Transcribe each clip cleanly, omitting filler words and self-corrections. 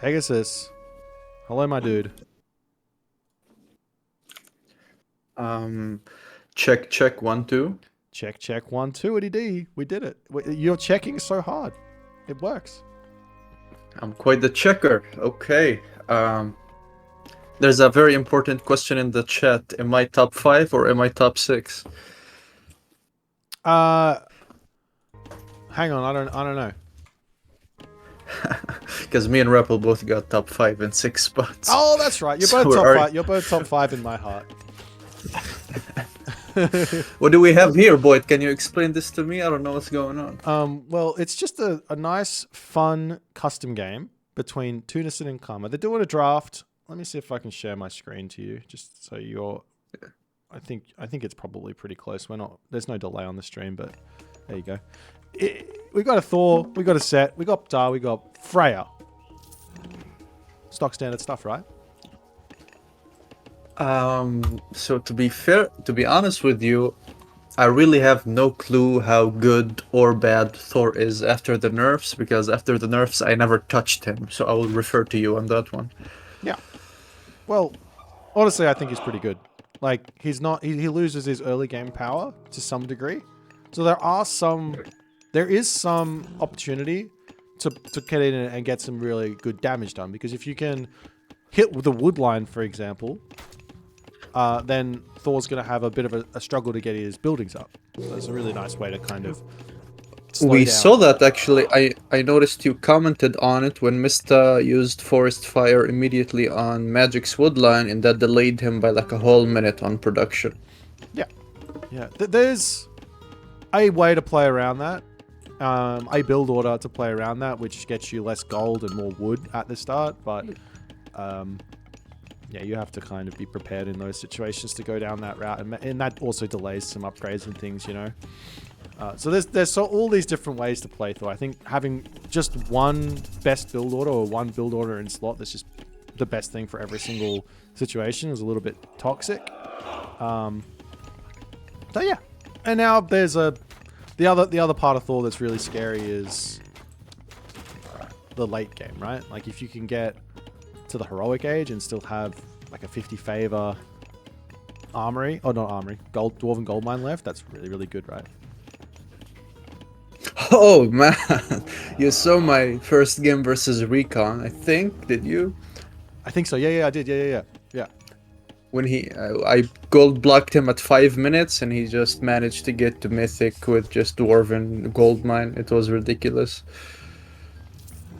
Pegasus. Hello, my dude. Um, check 1 2. Check, check, 1, 2, D. We did it. You're checking so hard. It works. I'm quite the checker. Okay. There's a very important question in the chat. Am I top 5 or am I top 6? Uh, hang on. I don't know. Because me and Rebel both got top 5 and 6 spots. Oh, that's right. You're So both we're top already... 5. You're both top 5 in my heart. What do we have here, Boit? Can you explain this to me? I don't know what's going on. Well, it's just a nice, fun custom game between Tunison and Karma. They're doing a draft. Let me see if I can share my screen to you, just so you're. I think it's probably pretty close. We're not. There's no delay on the stream, but there you go. We got a Thor. We got a Set. We got Dar. We got Freya. Stock standard stuff, right? So to be honest with you, I really have no clue how good or bad Thor is after the nerfs, because after the nerfs I never touched him, so I will refer to you on that one. Yeah. Well, honestly, I think he's pretty good. Like, he's not. He loses his early game power to some degree, so there is some opportunity to get in and get some really good damage done, because if you can hit with the wood line, for example, then Thor's going to have a bit of a struggle to get his buildings up. So it's a really nice way to kind of slow We down. saw that actually. I noticed you commented on it when Mista used Forest Fire immediately on Magic's Woodline, and that delayed him by like a whole minute on production. Yeah. Yeah. There's a way to play around that. A build order to play around that, which gets you less gold and more wood at the start. But yeah, you have to kind of be prepared in those situations to go down that route. And that also delays some upgrades and things, you know. So there's all these different ways to play through. I think having just one best build order or one build order in slot that's just the best thing for every single situation is a little bit toxic. So yeah, and now there's the other part of Thor that's really scary is the late game, right? Like if you can get to the heroic age and still have like a 50 favor armory, or not armory, dwarven gold mine left, that's really, really good, right? Oh man, you saw my first game versus Recon, I think. Did you? I think so. Yeah, I did. Yeah. When I gold blocked him at 5 minutes, and he just managed to get to Mythic with just Dwarven gold mine. It was ridiculous.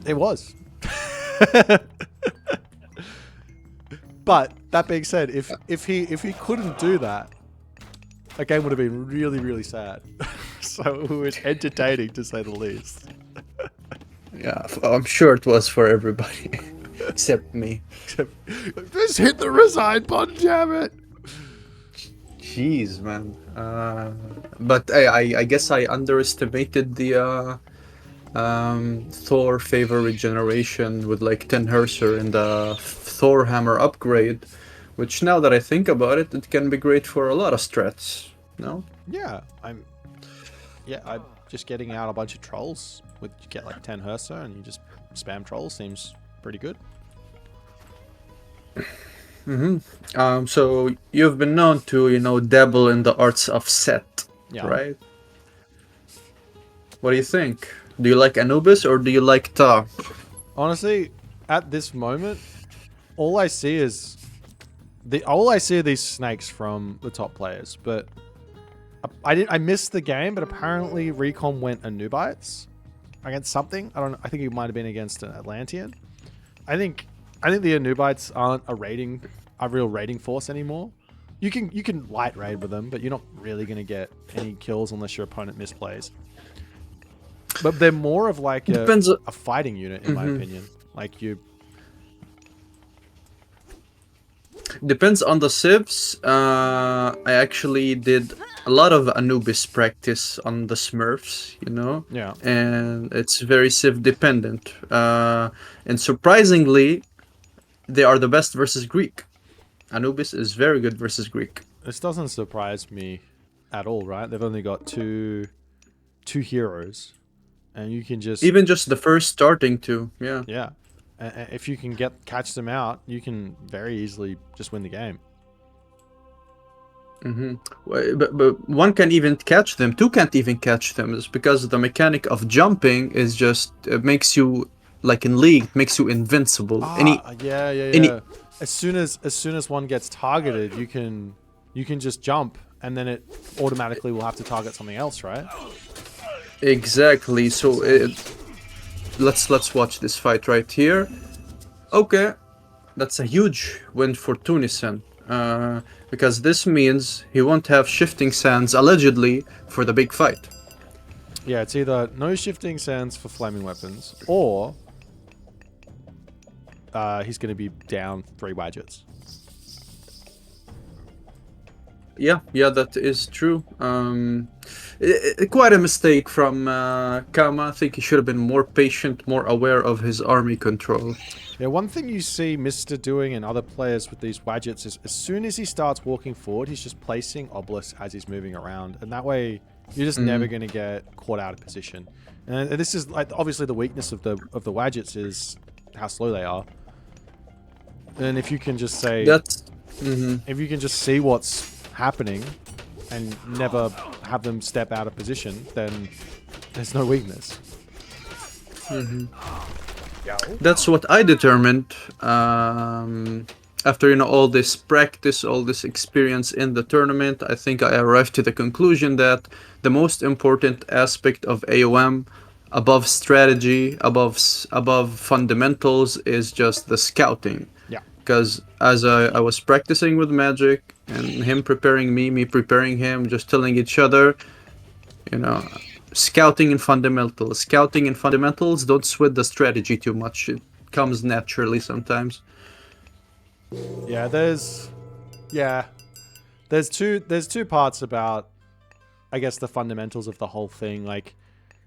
It was. But that being said, if he couldn't do that, that game would have been really, really sad. So it was entertaining to say the least. Yeah, I'm sure it was for everybody except me. Just hit the resign button, damn it! Jeez, man. But I guess I underestimated the Thor favor regeneration with like 10 Herser in the Thor hammer upgrade, which now that I think about it, it can be great for a lot of strats. No? Yeah, I'm just getting out a bunch of trolls with you get like 10 Hersa and you just spam trolls seems pretty good. So you've been known to, dabble in the arts of set, Yeah. right? What do you think? Do you like Anubis or do you like Ta? Honestly, at this moment, all I see are these snakes from the top players. But I missed the game, but apparently Recon went Anubites against something. I don't know. I think it might have been against an Atlantean. I think the Anubites aren't a real raiding force anymore. You can light raid with them, but you're not really going to get any kills unless your opponent misplays. But they're more of like a fighting unit, in my opinion. Like you. Depends on the civs. I actually did a lot of Anubis practice on the Smurfs, Yeah. and it's very civ dependent. And surprisingly, they are the best versus Greek. Anubis is very good versus Greek. This doesn't surprise me at all, right? They've only got two heroes, and you can just Even just the first starting two, yeah. yeah, If you can catch them out, you can very easily just win the game. But one can even catch them. Two can't even catch them. It's because the mechanic of jumping is just makes you like in League, makes you invincible. Yeah. As soon as one gets targeted, you can just jump, and then it automatically will have to target something else, right? Exactly. So let's watch this fight right here. Okay, that's a huge win for Tunison. Because this means he won't have shifting sands allegedly for the big fight. Yeah, it's either no shifting sands for flaming weapons, or he's going to be down 3 Wadgets. Yeah, that is true. Quite a mistake from Kama. I think he should have been more patient, more aware of his army control. Yeah, one thing you see Mr. doing and other players with these Wadgets is as soon as he starts walking forward, he's just placing obelisks as he's moving around. And that way, you're just never going to get caught out of position. And this is like obviously the weakness of the Wadgets is how slow they are. And if you can just say... If you can just see what's happening and never have them step out of position, then there's no weakness. That's what I determined after all this practice, all this experience in the tournament. I think I arrived to the conclusion that the most important aspect of AOM, above strategy, above fundamentals, is just the scouting. Because as I was practicing with Magic, and him preparing me preparing him, just telling each other, scouting and fundamentals. Scouting and fundamentals, don't sweat the strategy too much. It comes naturally sometimes. Yeah, there's two parts about, I guess, the fundamentals of the whole thing. Like,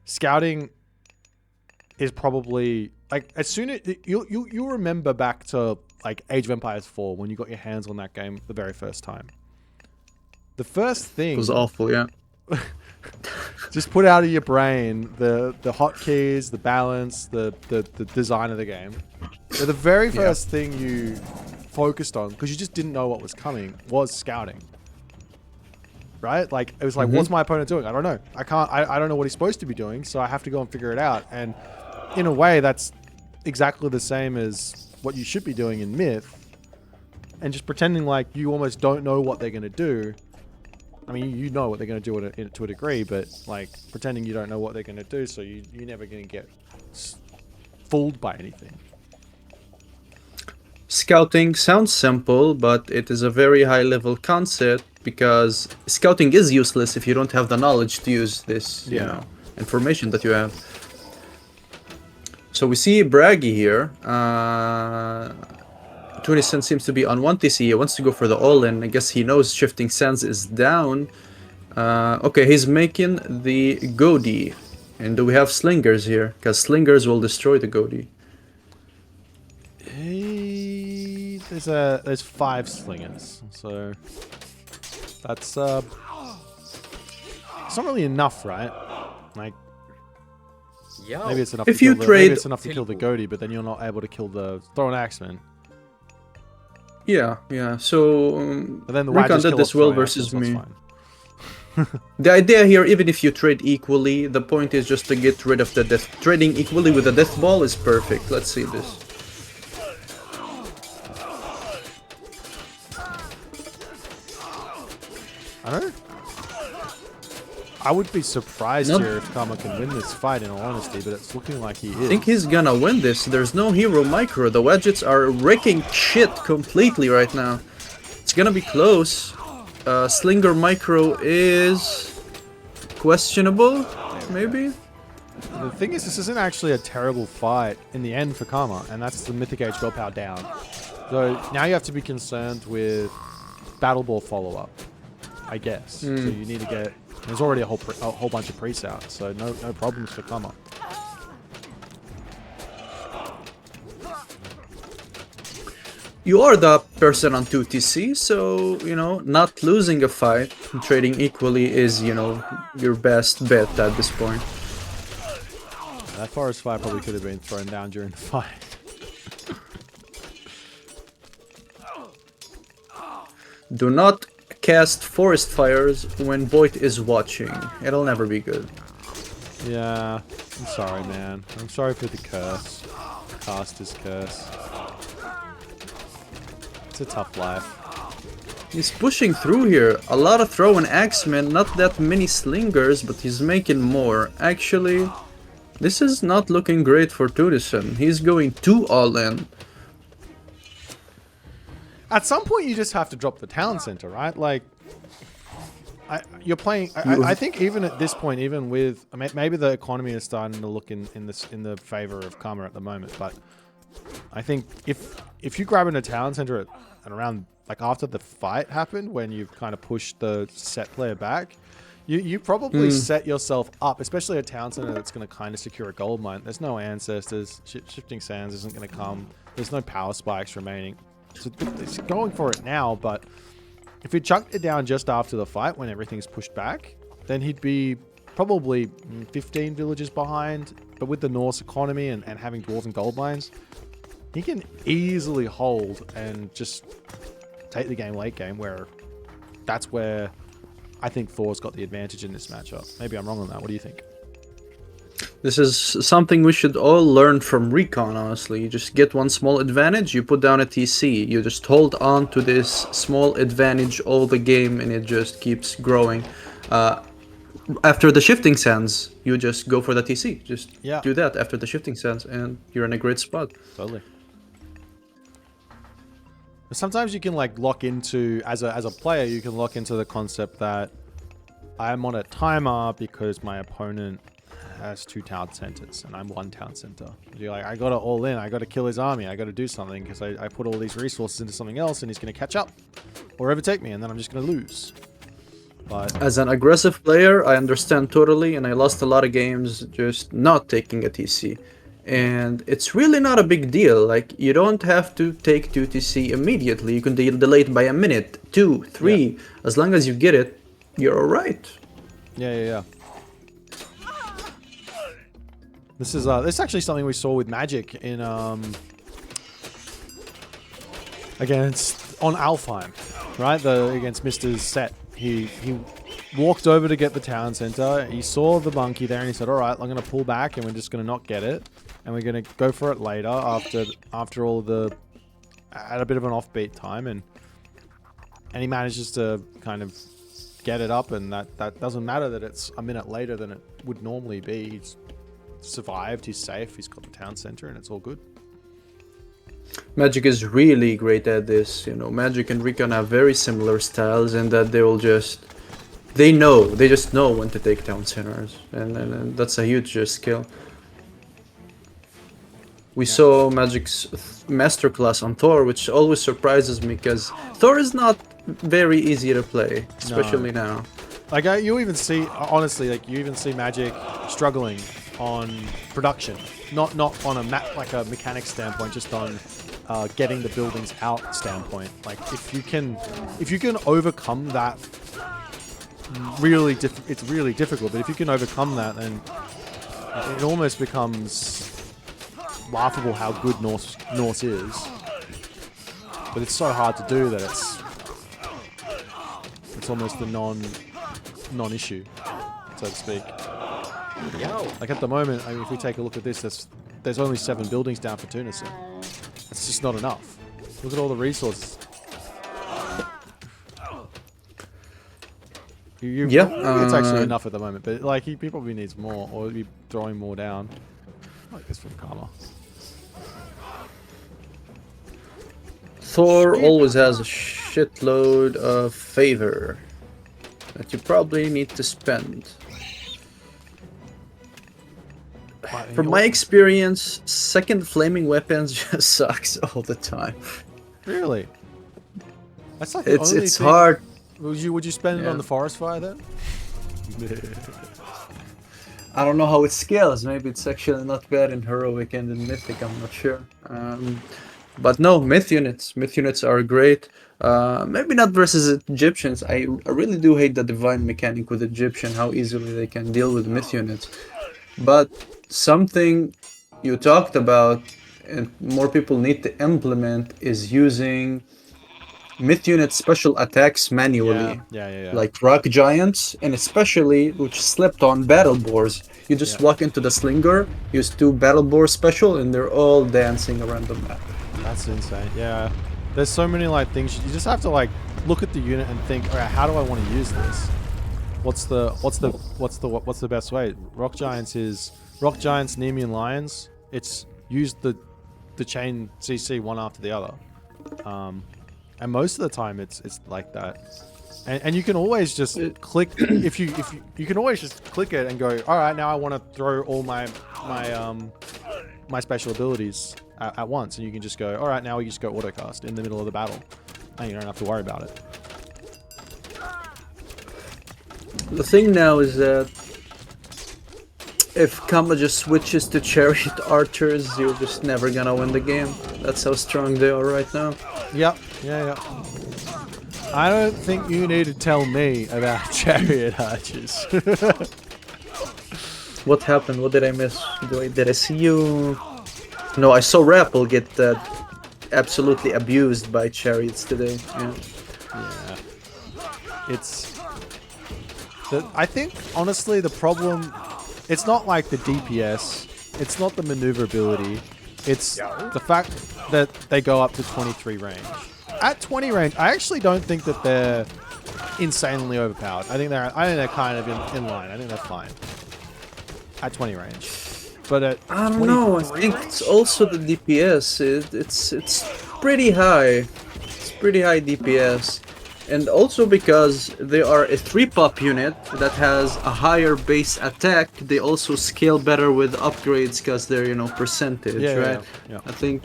scouting is probably like as soon as you'll remember back to like Age of Empires 4 when you got your hands on that game the very first time. The first thing it was awful, yeah. Just put out of your brain the hotkeys, the balance, the design of the game. They're the very first thing you focused on because you just didn't know what was coming was scouting. Right? Like it was like, what's my opponent doing? I don't know. I don't know what he's supposed to be doing, so I have to go and figure it out. And in a way, that's exactly the same as what you should be doing in Myth, and just pretending like you almost don't know what they're going to do. I mean, you know what they're going to do to a degree, but like pretending you don't know what they're going to do, so you're never going to get fooled by anything. Scouting sounds simple, but it is a very high-level concept because scouting is useless if you don't have the knowledge to use this, information that you have. So we see Braggy here. Tunison seems to be on 1 TC. He wants to go for the all-in. I guess he knows Shifting Sands is down. Okay, he's making the Godi. And do we have Slingers here? Because Slingers will destroy the Godi. Hey, there's 5 Slingers. So that's it's not really enough, right? Like, maybe it's enough. Maybe it's enough to kill the Godi, but then you're not able to kill the Throw an Axeman. Yeah. So but then the Recon did this well versus me. The idea here, even if you trade equally, the point is just to get rid of the death. Trading equally with the death ball is perfect. Let's see this. I would be surprised here if Kama can win this fight, in all honesty, but it's looking like he is. I think he's gonna win this. There's no hero micro. The Wadgets are wrecking shit completely right now. It's gonna be close. Slinger micro is questionable, maybe? The thing is, this isn't actually a terrible fight in the end for Kama, and that's the Mythic Age Willpower down. So now you have to be concerned with Battle Ball follow-up, I guess. So you need to get... There's already a whole bunch of priests out, so no problems for Kama. You are the person on 2TC, so, not losing a fight, trading equally is, your best bet at this point. That forest fire probably could have been thrown down during the fight. Do not cast forest fires when Boit is watching. It'll never be good. Yeah, I'm sorry, man. I'm sorry for the curse. Caster's curse. It's a tough life. He's pushing through here. A lot of throw and axemen, not that many slingers, but he's making more. Actually, this is not looking great for Tunison. He's going too all in. At some point, you just have to drop the town center, right? Like, you're playing. I think even at this point, even with maybe the economy is starting to look in the favor of Karma at the moment, but I think if you grab in a town center at around like after the fight happened, when you've kind of pushed the set player back, you probably set yourself up, especially a town center that's going to kind of secure a gold mine. There's no ancestors. Shifting sands isn't going to come. There's no power spikes remaining. So it's going for it now, but if he chucked it down just after the fight when everything's pushed back, then he'd be probably 15 villages behind. But with the Norse economy and having dwarves and gold mines, he can easily hold and just take the game late game, where that's where I think Thor's got the advantage in this matchup. Maybe I'm wrong on that. What do you think? This is something we should all learn from Recon, honestly. You just get one small advantage, you put down a TC. You just hold on to this small advantage all the game, and it just keeps growing. After the shifting sands, you just go for the TC. Just do that after the shifting sands, and you're in a great spot. Totally. Sometimes you can like lock into, as a player, you can lock into the concept that I'm on a timer because my opponent has 2 town centers and I'm 1 town center. You're like, I gotta all in, I gotta kill his army, I gotta do something because I put all these resources into something else and he's gonna catch up or overtake me, and then I'm just gonna lose. But as an aggressive player, I understand totally, and I lost a lot of games just not taking a TC. And it's really not a big deal. Like, you don't have to take 2 TC immediately. You can delay it by a minute, 2, 3. Yeah. As long as you get it, you're alright. Yeah. This is actually something we saw with Magic in against on Alfheim, right? Against Mr. Set. He walked over to get the town center. He saw the monkey there and he said, "All right, I'm going to pull back and we're just going to not get it, and we're going to go for it later after all the at a bit of an offbeat time." And he manages to kind of get it up, and that doesn't matter that it's a minute later than it would normally be. He's survived, he's safe, he's got the town center, and it's all good. Magic is really great at this. You know, Magic and Recon have very similar styles in that they just know when to take town centers, and that's a huge skill. We saw Magic's masterclass on Thor, which always surprises me because Thor is not very easy to play, especially now. Like you even see, honestly, like you even see Magic struggling on production, not on a mechanics standpoint, just on getting the buildings out standpoint. Like if you can overcome that, it's really difficult. But if you can overcome that, then it almost becomes laughable how good Norse is. But it's so hard to do that it's almost a non-issue, so to speak. Like at the moment, I mean, if we take a look at this, there's only 7 buildings down for Tunison. It's just not enough. Look at all the resources. It's actually enough at the moment, but like he probably needs more, or he'd be throwing more down. I like this from Karma. Thor always has a shitload of favor that you probably need to spend. From my experience, second flaming weapons just sucks all the time. Really? That's like it's hard. Would you spend it on the forest fire then? I don't know how it scales. Maybe it's actually not bad in heroic and in mythic. I'm not sure. But no, myth units. Myth units are great. Maybe not versus Egyptians. I really do hate the divine mechanic with Egyptian, how easily they can deal with myth units. But something you talked about and more people need to implement is using myth unit special attacks manually. Yeah. Like rock giants, and especially which slept on battle boars. You just walk into the slinger, use 2 battle boar special, and they're all dancing around the map. That's insane. Yeah, there's so many like things. You just have to like look at the unit and think, all right, how do I want to use this? What's the best way? Rock giants, Nemean lions. It's use the chain CC one after the other, and most of the time it's like that. And you can always just click if you can always just click it and go, all right, now I want to throw all my special abilities at once, and you can just go, all right, now we just go autocast in the middle of the battle, and you don't have to worry about it. The thing now is that if Kama just switches to Chariot archers, you're just never gonna win the game. That's how strong they are right now. Yep. Yeah. I don't think you need to tell me about Chariot archers. What happened? What did I miss? Did I see you? No, I saw Rappel get absolutely abused by Chariots today. Yeah. I think, honestly, the problem, it's not like the DPS, it's not the maneuverability, it's the fact that they go up to 23 range. At 20 range, I actually don't think that they're insanely overpowered. I think they're kind of in line. I think they're fine at 20 range. But at I don't know. I think it's also the DPS. It's pretty high. It's pretty high DPS, and also because they are a 3-pop unit that has a higher base attack, they also scale better with upgrades because they're percentage, right? Yeah. I think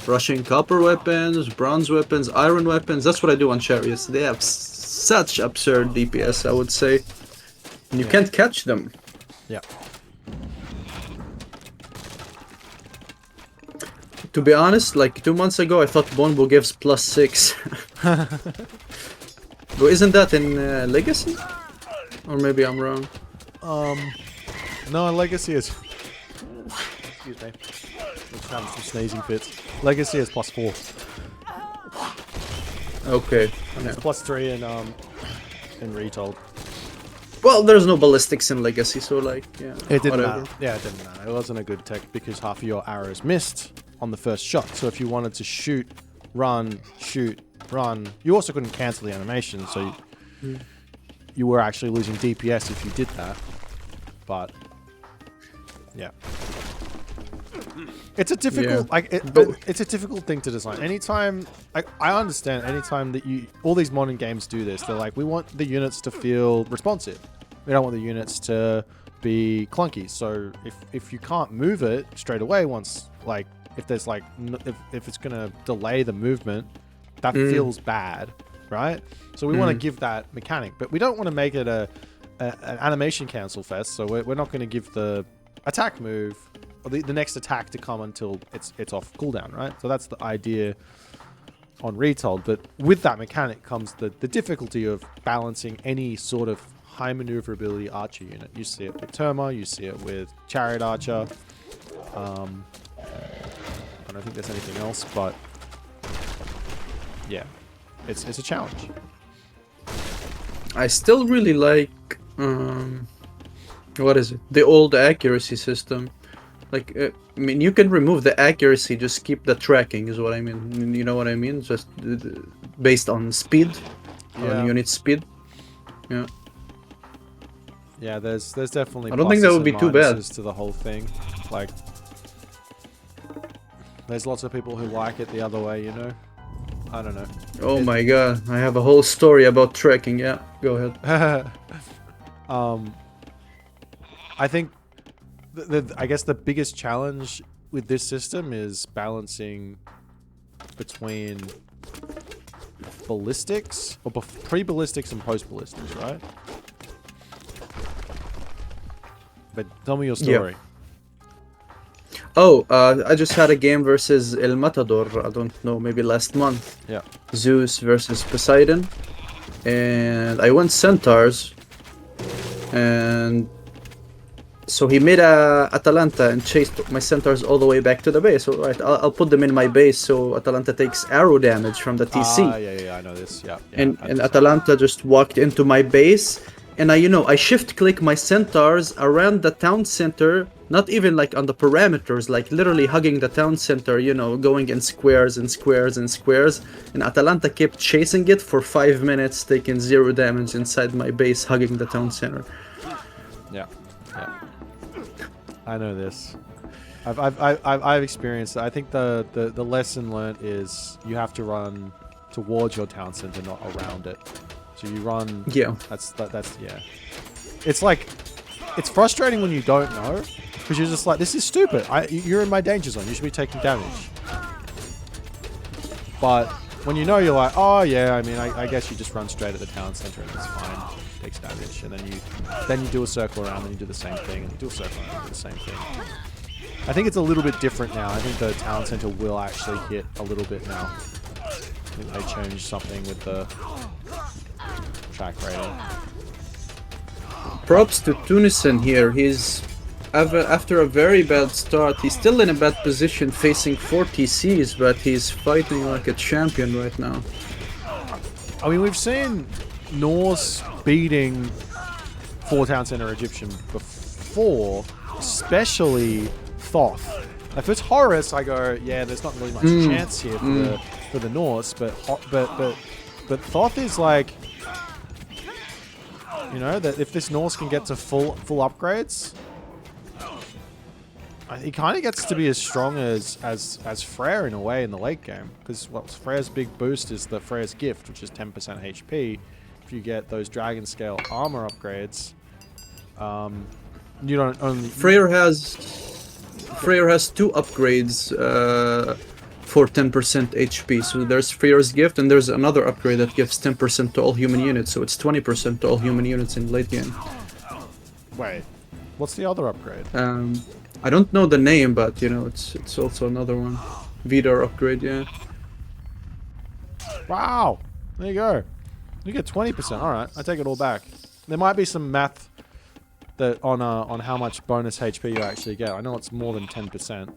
rushing copper weapons, bronze weapons, iron weapons. That's what I do on chariots. They have such absurd DPS, I would say, and you can't catch them. Yeah. To be honest, like 2 months ago, I thought Bonbo gives +6. But isn't that in Legacy? Or maybe I'm wrong. No, Legacy is... Excuse me. Let's have some sneezing fits. Legacy is +4. Okay. And it's +3 in Retold. Well, there's no ballistics in Legacy, so like, yeah. It didn't whatever. matter. Yeah, it didn't matter. It wasn't a good tech because half of your arrows missed on the first shot. So if you wanted to shoot, run, you also couldn't cancel the animation. So you were actually losing DPS if you did that. But yeah, it's a difficult it's a difficult thing to design. Anytime I understand, anytime that all these modern games do this, they're like, we want the units to feel responsive. We don't want the units to be clunky. So if you can't move it straight away, once like if there's like if it's gonna delay the movement, that feels bad, right? So we want to give that mechanic, but we don't want to make it an animation cancel fest. So we're not going to give the attack move or the next attack to come until it's off cooldown, right? So that's the idea on Retold. But with that mechanic comes the difficulty of balancing any sort of high maneuverability archer unit. You see it with Terma, you see it with Chariot Archer. I don't think there's anything else, but yeah, it's a challenge. I still really like what is it? The old accuracy system. Like, I mean, you can remove the accuracy, just keep the tracking, is what I mean. You know what I mean? Just based on speed, on unit speed. Yeah. Yeah, there's definitely. I don't think that would be too bad to the whole thing. Like, there's lots of people who like it the other way, you know. I don't know. Oh my god, I have a whole story about tracking. Yeah, go ahead. I think I guess the biggest challenge with this system is balancing between ballistics or pre-ballistics and post-ballistics, right? But tell me your story. Yeah. Oh, I just had a game versus El Matador, I don't know, maybe last month. Yeah. Zeus versus Poseidon. And I went Centaurs. And So he made a Atalanta and chased my centaurs all the way back to the base. So right, I'll put them in my base so Atalanta takes arrow damage from the TC. Yeah, I know this. Yeah. And Atalanta just walked into my base, and I shift click my centaurs around the town center, not even like on the perimeters, like literally hugging the town center, going in squares and squares and squares. And Atalanta kept chasing it for 5 minutes, taking 0 damage inside my base, hugging the town center. Yeah. I know this. I've experienced it. I think the lesson learned is you have to run towards your town center, not around it. So you run. Yeah. That's yeah. It's like, it's frustrating when you don't know, because you're just like, this is stupid. You're in my danger zone. You should be taking damage. But when you know, you're like, oh yeah. I mean, I guess you just run straight at the town center and it's fine. Takes damage, and then you do a circle around, and you do the same thing, and you do a circle around, and you do the same thing. I think it's a little bit different now. I think the town center will actually hit a little bit now. I think they changed something with the track rating. Props to Tunison here. He's after a very bad start. He's still in a bad position, facing 4 TCs, but he's fighting like a champion right now. I mean, we've seen Norse beating 4 town center Egyptian before, especially Thoth. If it's Horus, I go, yeah, there's not really much chance here for the Norse, but Thoth is like, that if this Norse can get to full upgrades, he kind of gets to be as strong as Freyr in a way in the late game, because Freyr's big boost is the Freyr's gift, which is 10% HP. If you get those dragon scale armor upgrades, you don't only. Freyr has 2 upgrades for 10% HP. So there's Freyr's gift, and there's another upgrade that gives 10% to all human units. So it's 20% to all human units in late game. Wait, what's the other upgrade? I don't know the name, but it's also another one. Vidar upgrade, yeah. Wow, there you go. You get 20%. All right, I take it all back. There might be some math that on how much bonus HP you actually get. I know it's more than 10%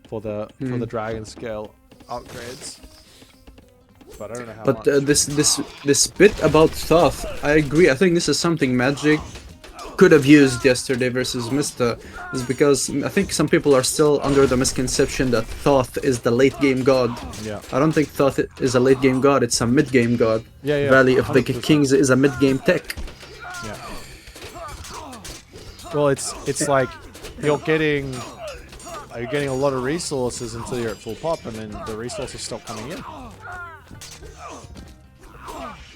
for the dragon scale upgrades, but I don't know how much. But this bit about Thoth, I agree. I think this is something Magic could have used yesterday versus Mista, is because I think some people are still under the misconception that Thoth is the late game god. Yeah. I don't think Thoth is a late game god, it's a mid game god. Yeah. Valley of the 100%. Kings is a mid game tech. Yeah. Well, it's like you're getting a lot of resources until you're at full pop, and then the resources stop coming in.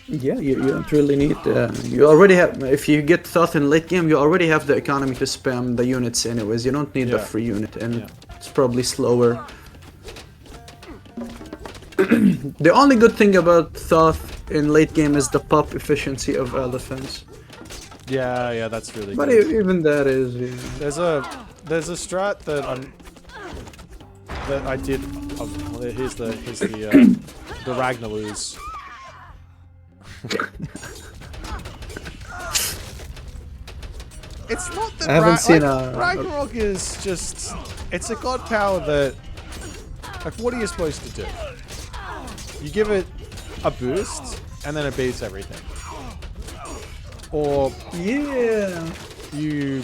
Yeah, you don't really need. You already have. If you get Thoth in late game, you already have the economy to spam the units anyways. You don't need the free unit, and it's probably slower. The only good thing about Thoth in late game is the pop efficiency of elephants. Yeah, that's really But good. even that is. Yeah. There's a strat that I did. Here's the Ragnarok. It's not that I haven't seen Ragnarok is just, it's a god power that, like, what are you supposed to do? You give it a boost and then it beats everything, or you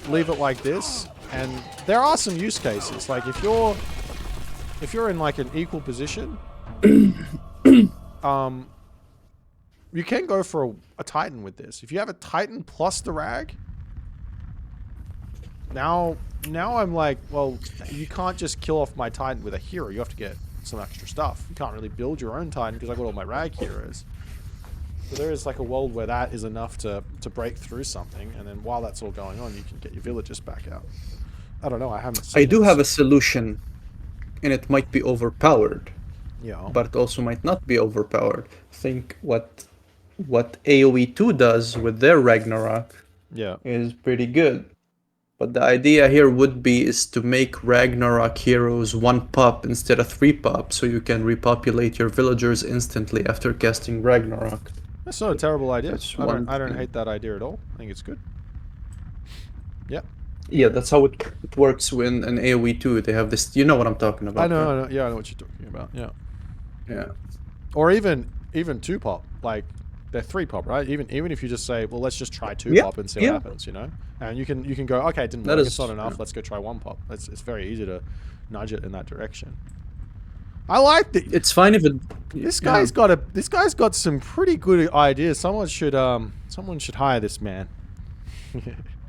leave it like this. And there are some use cases, like if you're in like an equal position, you can go for a Titan with this. If you have a Titan plus the Rag, now I'm like, well, you can't just kill off my Titan with a hero. You have to get some extra stuff. You can't really build your own Titan because I got all my Rag heroes. So there is like a world where that is enough to break through something, and then while that's all going on, you can get your villagers back out. I don't know. I haven't seen I do have a solution, and it might be overpowered. Yeah. But it also might not be overpowered. Think what AoE 2 does with their Ragnarok is pretty good. But the idea here would be is to make Ragnarok heroes 1 pop instead of 3 pop, so you can repopulate your villagers instantly after casting Ragnarok. That's not a terrible idea. That's I one don't thing. hate that idea at all. I think it's good. Yeah. Yeah, that's how it works when in AoE 2 they have this. You know what I'm talking about? I know, right? I know. Yeah, I know what you're talking about. Yeah. Yeah. Or even two pop. Like they're three pop, right? Even if you just say, well, let's just try two Yeah. pop and see what Yeah. happens, you know. And you can go, okay, it didn't That work. It's not is. enough. Yeah. Let's go try one pop. It's very easy to nudge it in that direction. I like the. It's fine if it. This Yeah. guy's got some pretty good ideas. Someone should hire this man.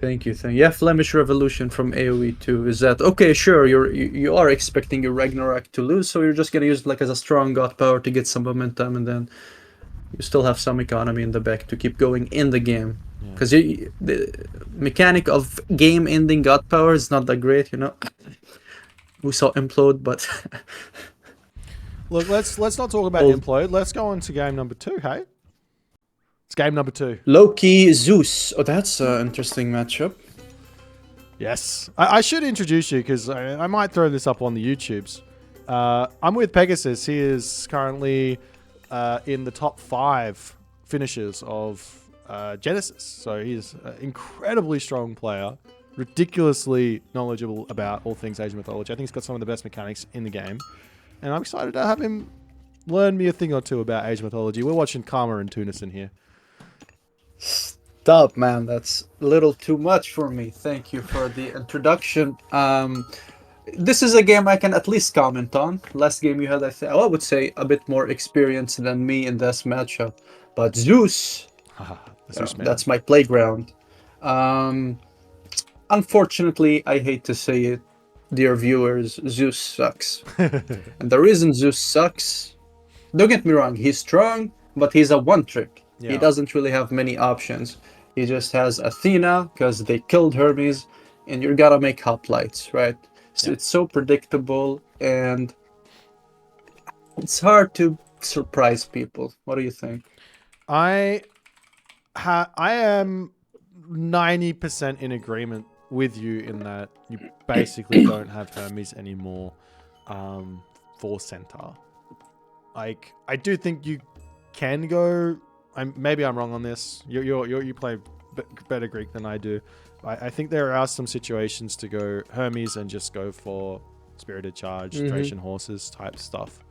Thank you. Yeah, Flemish Revolution from AoE 2 is that okay? Sure, you are expecting your Ragnarok to lose, so you're just gonna use it like as a strong god power to get some momentum, and then you still have some economy in the back to keep going in the game. Because the mechanic of game-ending god power is not that great, you know. We saw implode, but Look, let's not talk about implode. Let's go on to game number 2. Hey, it's game number 2. Loki Zeus. Oh, that's an interesting matchup. Yes. I should introduce you because I might throw this up on the YouTubes. I'm with Pegasus. He is currently in the top 5 finishers of Genesis. So he's an incredibly strong player, ridiculously knowledgeable about all things Asian mythology. I think he's got some of the best mechanics in the game. And I'm excited to have him learn me a thing or two about Asian mythology. We're watching Karma and Tunison here. Stop, man. That's a little too much for me. Thank you for the introduction. This is a game I can at least comment on. Last game you had, I would say, a bit more experience than me in this matchup. But Zeus, that's my playground. Unfortunately, I hate to say it, dear viewers, Zeus sucks. And the reason Zeus sucks, don't get me wrong, he's strong, but he's a one-trick. Yeah. He doesn't really have many options. He just has Athena, because they killed Hermes, and you gotta make hoplites, right? So it's so predictable, and it's hard to surprise people. What do you think? I am 90% in agreement with you in that you basically don't have Hermes anymore for centaur. Like, I do think you can go. Maybe I'm wrong on this. You play better Greek than I do. I think there are some situations to go Hermes and just go for Spirited Charge, Thracian Horses type stuff.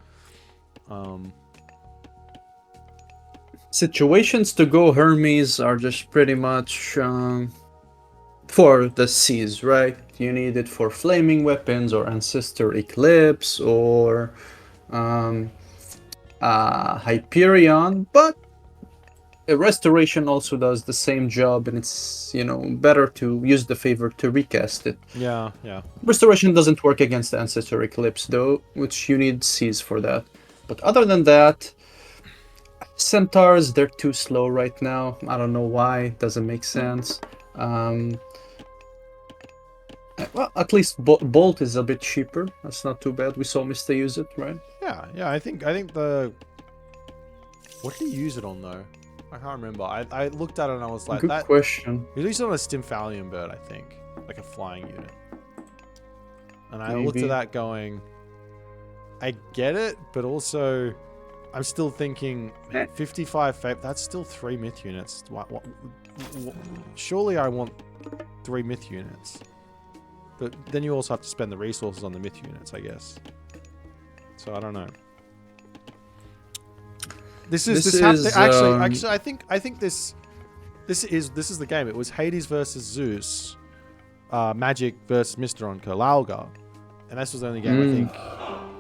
Situations to go Hermes are just pretty much for the seas, right? You need it for flaming weapons or ancestor eclipse or Hyperion, but restoration also does the same job, and it's better to use the favor to recast it. Yeah. Restoration doesn't work against the ancestor eclipse though, which you need seas for that. But other than that, centaurs, they're too slow right now. I don't know why. Doesn't make sense. Well, at least Bolt is a bit cheaper. That's not too bad. We saw Mr. use it, right? Yeah. I think the. What did he use it on though? I can't remember. I looked at it and I was like, Good question. He used it on a Stymphalian bird, I think, like a flying unit. And I looked Maybe. at that going, I get it, but also I'm still thinking, man, 55 fate, that's still 3 myth units. Surely I want 3 myth units. But then you also have to spend the resources on the myth units, I guess. So I don't know. Actually, I think this is the game. It was Hades versus Zeus, Magic versus Mr. on Kerlalga, and this was the only game I think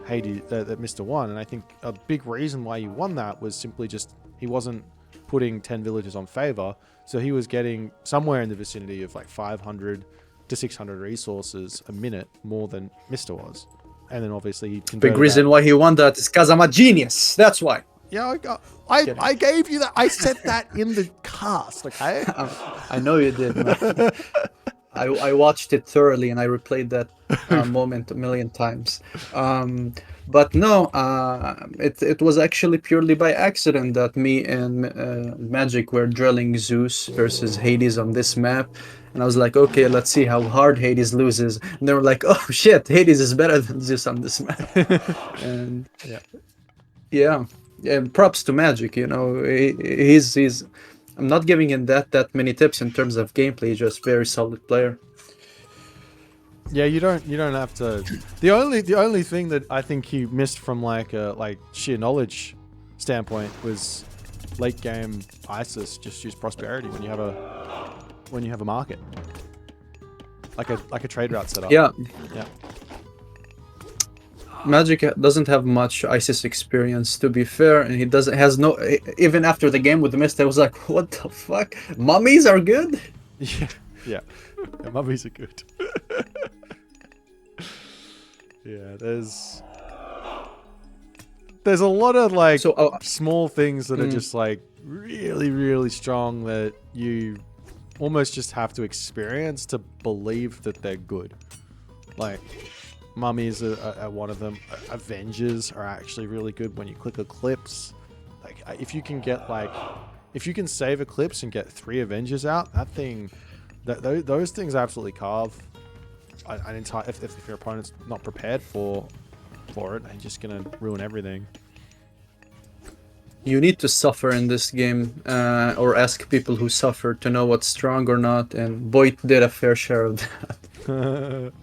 Hades that Mr. won. And I think a big reason why he won that was simply just he wasn't putting 10 villages on favor, so he was getting somewhere in the vicinity of like 500 to 600 resources a minute more than Mr. was. And then obviously he converted Big reason why he won that is because I'm a genius. That's why. Yeah, I gave you that. I said that in the cast, okay? I know you did, man. I watched it thoroughly and I replayed that moment a million times. But no, it was actually purely by accident that me and Magic were drilling Zeus versus Hades on this map. And I was like, okay, let's see how hard Hades loses. And they were like, oh shit, Hades is better than Zeus on this map. And yeah, props to Magic. He's I'm not giving him that many tips in terms of gameplay. He's just very solid player. Yeah, you don't have to. The only thing that I think he missed from like sheer knowledge standpoint was late game ISIS. Just use prosperity when you have a market, like a trade route set up. Yeah. Yeah. Magic doesn't have much ISIS experience, to be fair, and he has no. Even after the game with the Mist, I was like, "What the fuck? Mummies are good." Yeah. Mummies are good. Yeah, there's a lot of like small things that are just like really, really strong that you almost just have to experience to believe that they're good. Like mummies are one of them. Avengers are actually really good when you click Eclipse. Like if you can save Eclipse and get 3 Avengers out, that thing, those things absolutely carve an entire. If your opponent's not prepared for it, they're just gonna ruin everything. You need to suffer in this game, or ask people who suffered to know what's strong or not, and Boit did a fair share of that.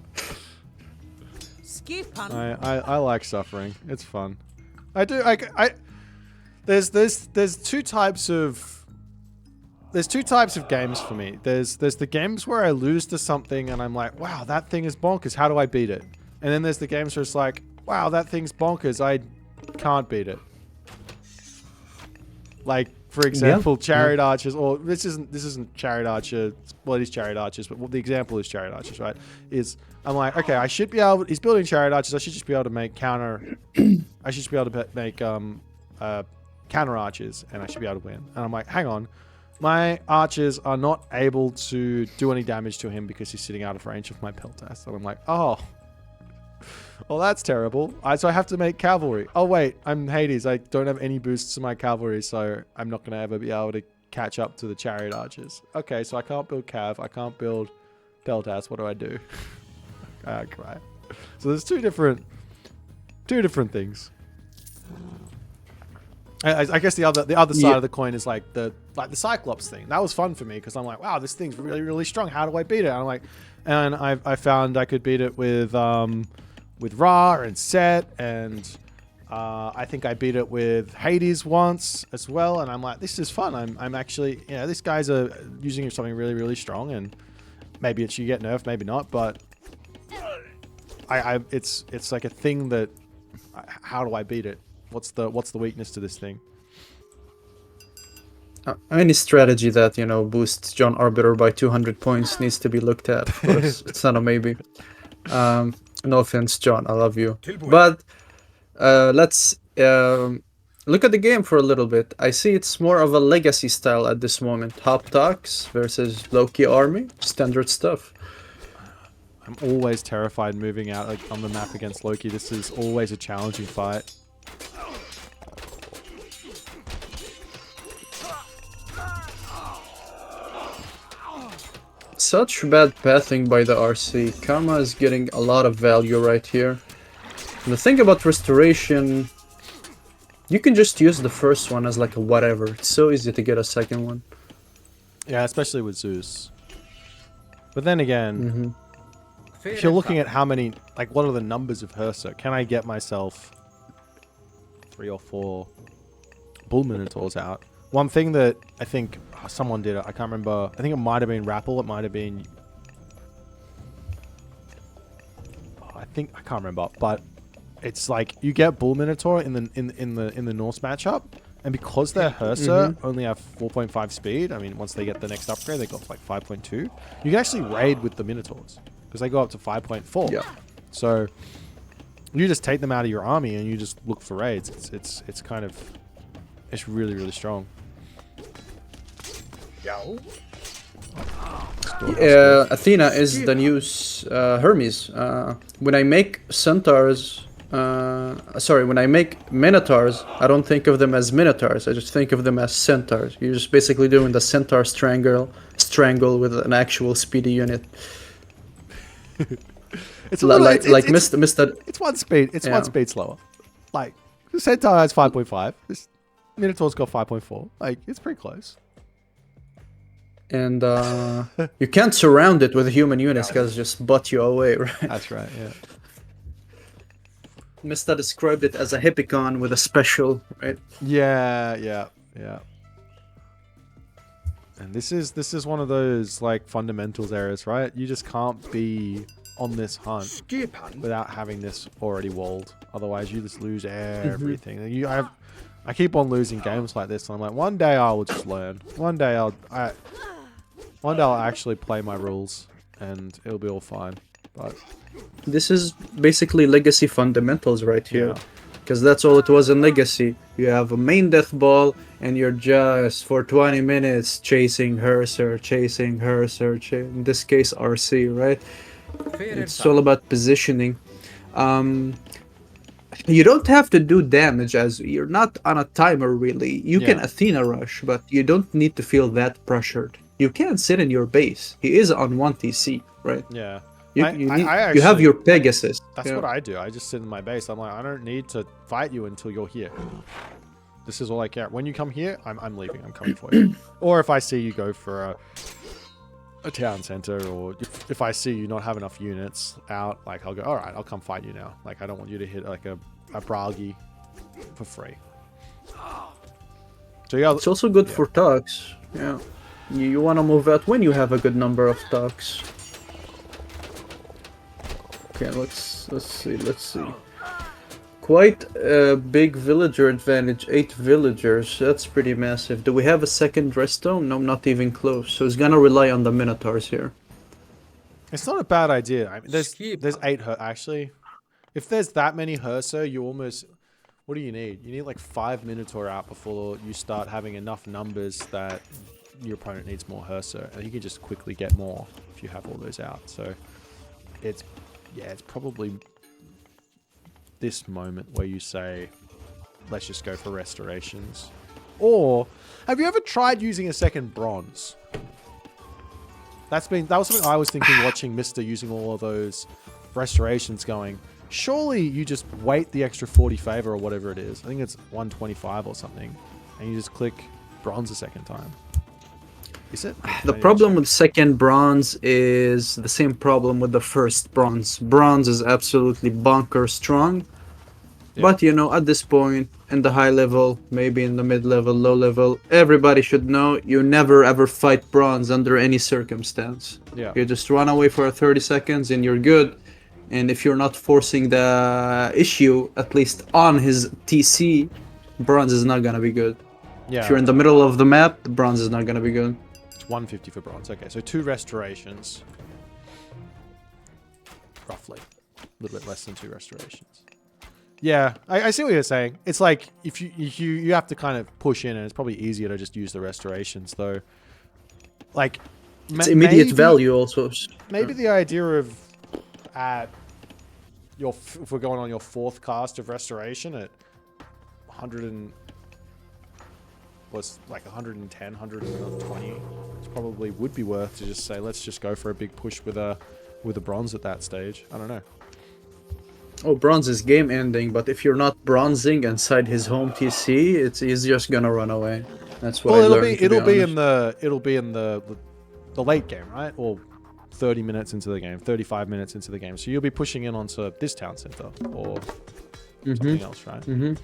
I like suffering. It's fun. I do. There's two types of. There's 2 types of games for me. There's the games where I lose to something and I'm like, wow, that thing is bonkers. How do I beat it? And then there's the games where it's like, wow, that thing's bonkers. I can't beat it. Like, for example, Chariot Archers, or this isn't Chariot Archer. Well, it is Chariot Archers, but the example is Chariot Archers, right? I'm like, okay, I should be able. He's building Chariot Archers. I should just be able to make counter. I should just be able to make counter archers, and I should be able to win. And I'm like, hang on. My archers are not able to do any damage to him because he's sitting out of range of my Peltas. And I'm like, oh, well, that's terrible. So I have to make cavalry. Oh, wait, I'm Hades. I don't have any boosts to my cavalry, so I'm not going to ever be able to catch up to the Chariot Archers. Okay, so I can't build Cav. I can't build Peltas. What do I do? I cry. So there's two different things. I guess the other side of the coin is like the Cyclops thing. That was fun for me because I'm like, wow, this thing's really, really strong. How do I beat it? And I found I could beat it with Ra and Set, and I think I beat it with Hades once as well. And I'm like, this is fun. I'm actually, these guys are using something really, really strong, and maybe it should get nerfed, maybe not, but it's like a thing that how do I beat it? What's the weakness to this thing? Any strategy that boosts John Arbiter by 200 points needs to be looked at. Of course, it's not a maybe. No offense, John, I love you. But let's look at the game for a little bit. I see it's more of a legacy style at this moment. Hoptox versus Loki army, standard stuff. I'm always terrified moving out on the map against Loki. This is always a challenging fight. Such bad pathing by the RC. Karma is getting a lot of value right here. And the thing about restoration, you can just use the first one as like a whatever. It's so easy to get a second one. Yeah, especially with Zeus. But then again, if you're looking at how many, like what are the numbers of Hersa? Can I get myself 3 or 4 Bull Minotaurs out? One thing that I think someone did, I can't remember. I think it might have been Rappel. It might have been. I can't remember. But it's like you get Bull Minotaur in the Norse matchup, and because their Hersa only have 4.5 speed. I mean, once they get the next upgrade, they got like 5.2. You can actually raid with the Minotaurs because they go up to 5.4. Yeah. So you just take them out of your army and you just look for raids. It's kind of. It's really, really strong. Athena is the new Hermes. When I make centaurs, when I make minotaurs, I don't think of them as minotaurs. I just think of them as centaurs. You're just basically doing the centaur strangle with an actual speedy unit. It's a little, Mr. It's one speed. It's one speed slower. Like the centaur has 5.5. This Minotaur's got 5.4. Like it's pretty close. And you can't surround it with human units because just butt you away, right? That's right. Yeah. Mista described it as a hippicon with a special, right? Yeah. Yeah. Yeah. And this is one of those like fundamentals areas, right? You just can't be on this hunt without having this already walled. Otherwise, you just lose everything. And I keep on losing games like this. And I'm like, one day I will just learn. One day I'll actually play my rules, and it'll be all fine. But This is basically legacy fundamentals right here. yeah, Because that's all it was in Legacy. You have a main death ball, and you're just for 20 minutes chasing Herser, in this case RC, right? It's all about positioning. You don't have to do damage as you're not on a timer really. You can Yeah. Athena rush, but you don't need to feel that pressured. You can sit in your base. He is on 1 TC, right? yeah. You, I you, need, actually, you have your Pegasus. That's what I do. I just sit in my base. I'm like, I don't need to fight you until you're here. This is all I care. When you come here, I'm leaving. I'm coming for you. Or if I see you go for a town center, or if I see you not have enough units out, like I'll go, all right, I'll come fight you now. Like I don't want you to hit like a Bragi for free. So yeah, It's also good for tugs. Yeah. You want to move out when you have a good number of tugs. Okay, let's see. Quite a big villager advantage, 8 villagers. That's pretty massive. Do we have a second rest dome? No, not even close. So it's gonna rely on the minotaurs here. it's not a bad idea. I mean, there's 8 actually. If there's that many Herser, you almost. What do you need? You need like 5 Minotaur out before you start having enough numbers that your opponent needs more Herser, and you can just quickly get more if you have all those out. So it's probably this moment where you say, let's just go for restorations. Or have you ever tried using a second bronze? That was something I was thinking watching Mr. using all of those restorations going, surely you just wait the extra 40 favor or whatever it is. I think it's 125 or something. And you just click bronze a second time. Is it? The problem with second bronze is the same problem with the first bronze. Bronze is absolutely bonker strong. Yeah. But you know, at this point, in the high level, maybe in the mid level, low level, everybody should know you never ever fight bronze under any circumstance. Yeah. You just run away for 30 seconds and you're good. And if you're not forcing the issue, at least on his TC, bronze is not gonna be good. Yeah. If you're in the middle of the map, the bronze is not gonna be good. It's 150 for bronze. Okay, so 2 restorations. Roughly. A little bit less than 2 restorations. Yeah, I see what you're saying. It's like if you have to kind of push in, and it's probably easier to just use the restorations, though. Like It's immediate value also. Maybe the idea of at if we're going on your 4th cast of restoration at 100 and was like 110, 120, it probably would be worth to just say let's just go for a big push with a bronze at that stage. I don't know. Oh, bronze is game ending, but if you're not bronzing inside his home TC, he's just gonna run away. That's what I learned. It'll be in the late game, right? Or 30 minutes into the game, 35 minutes into the game. So you'll be pushing in onto this town center or something else, right?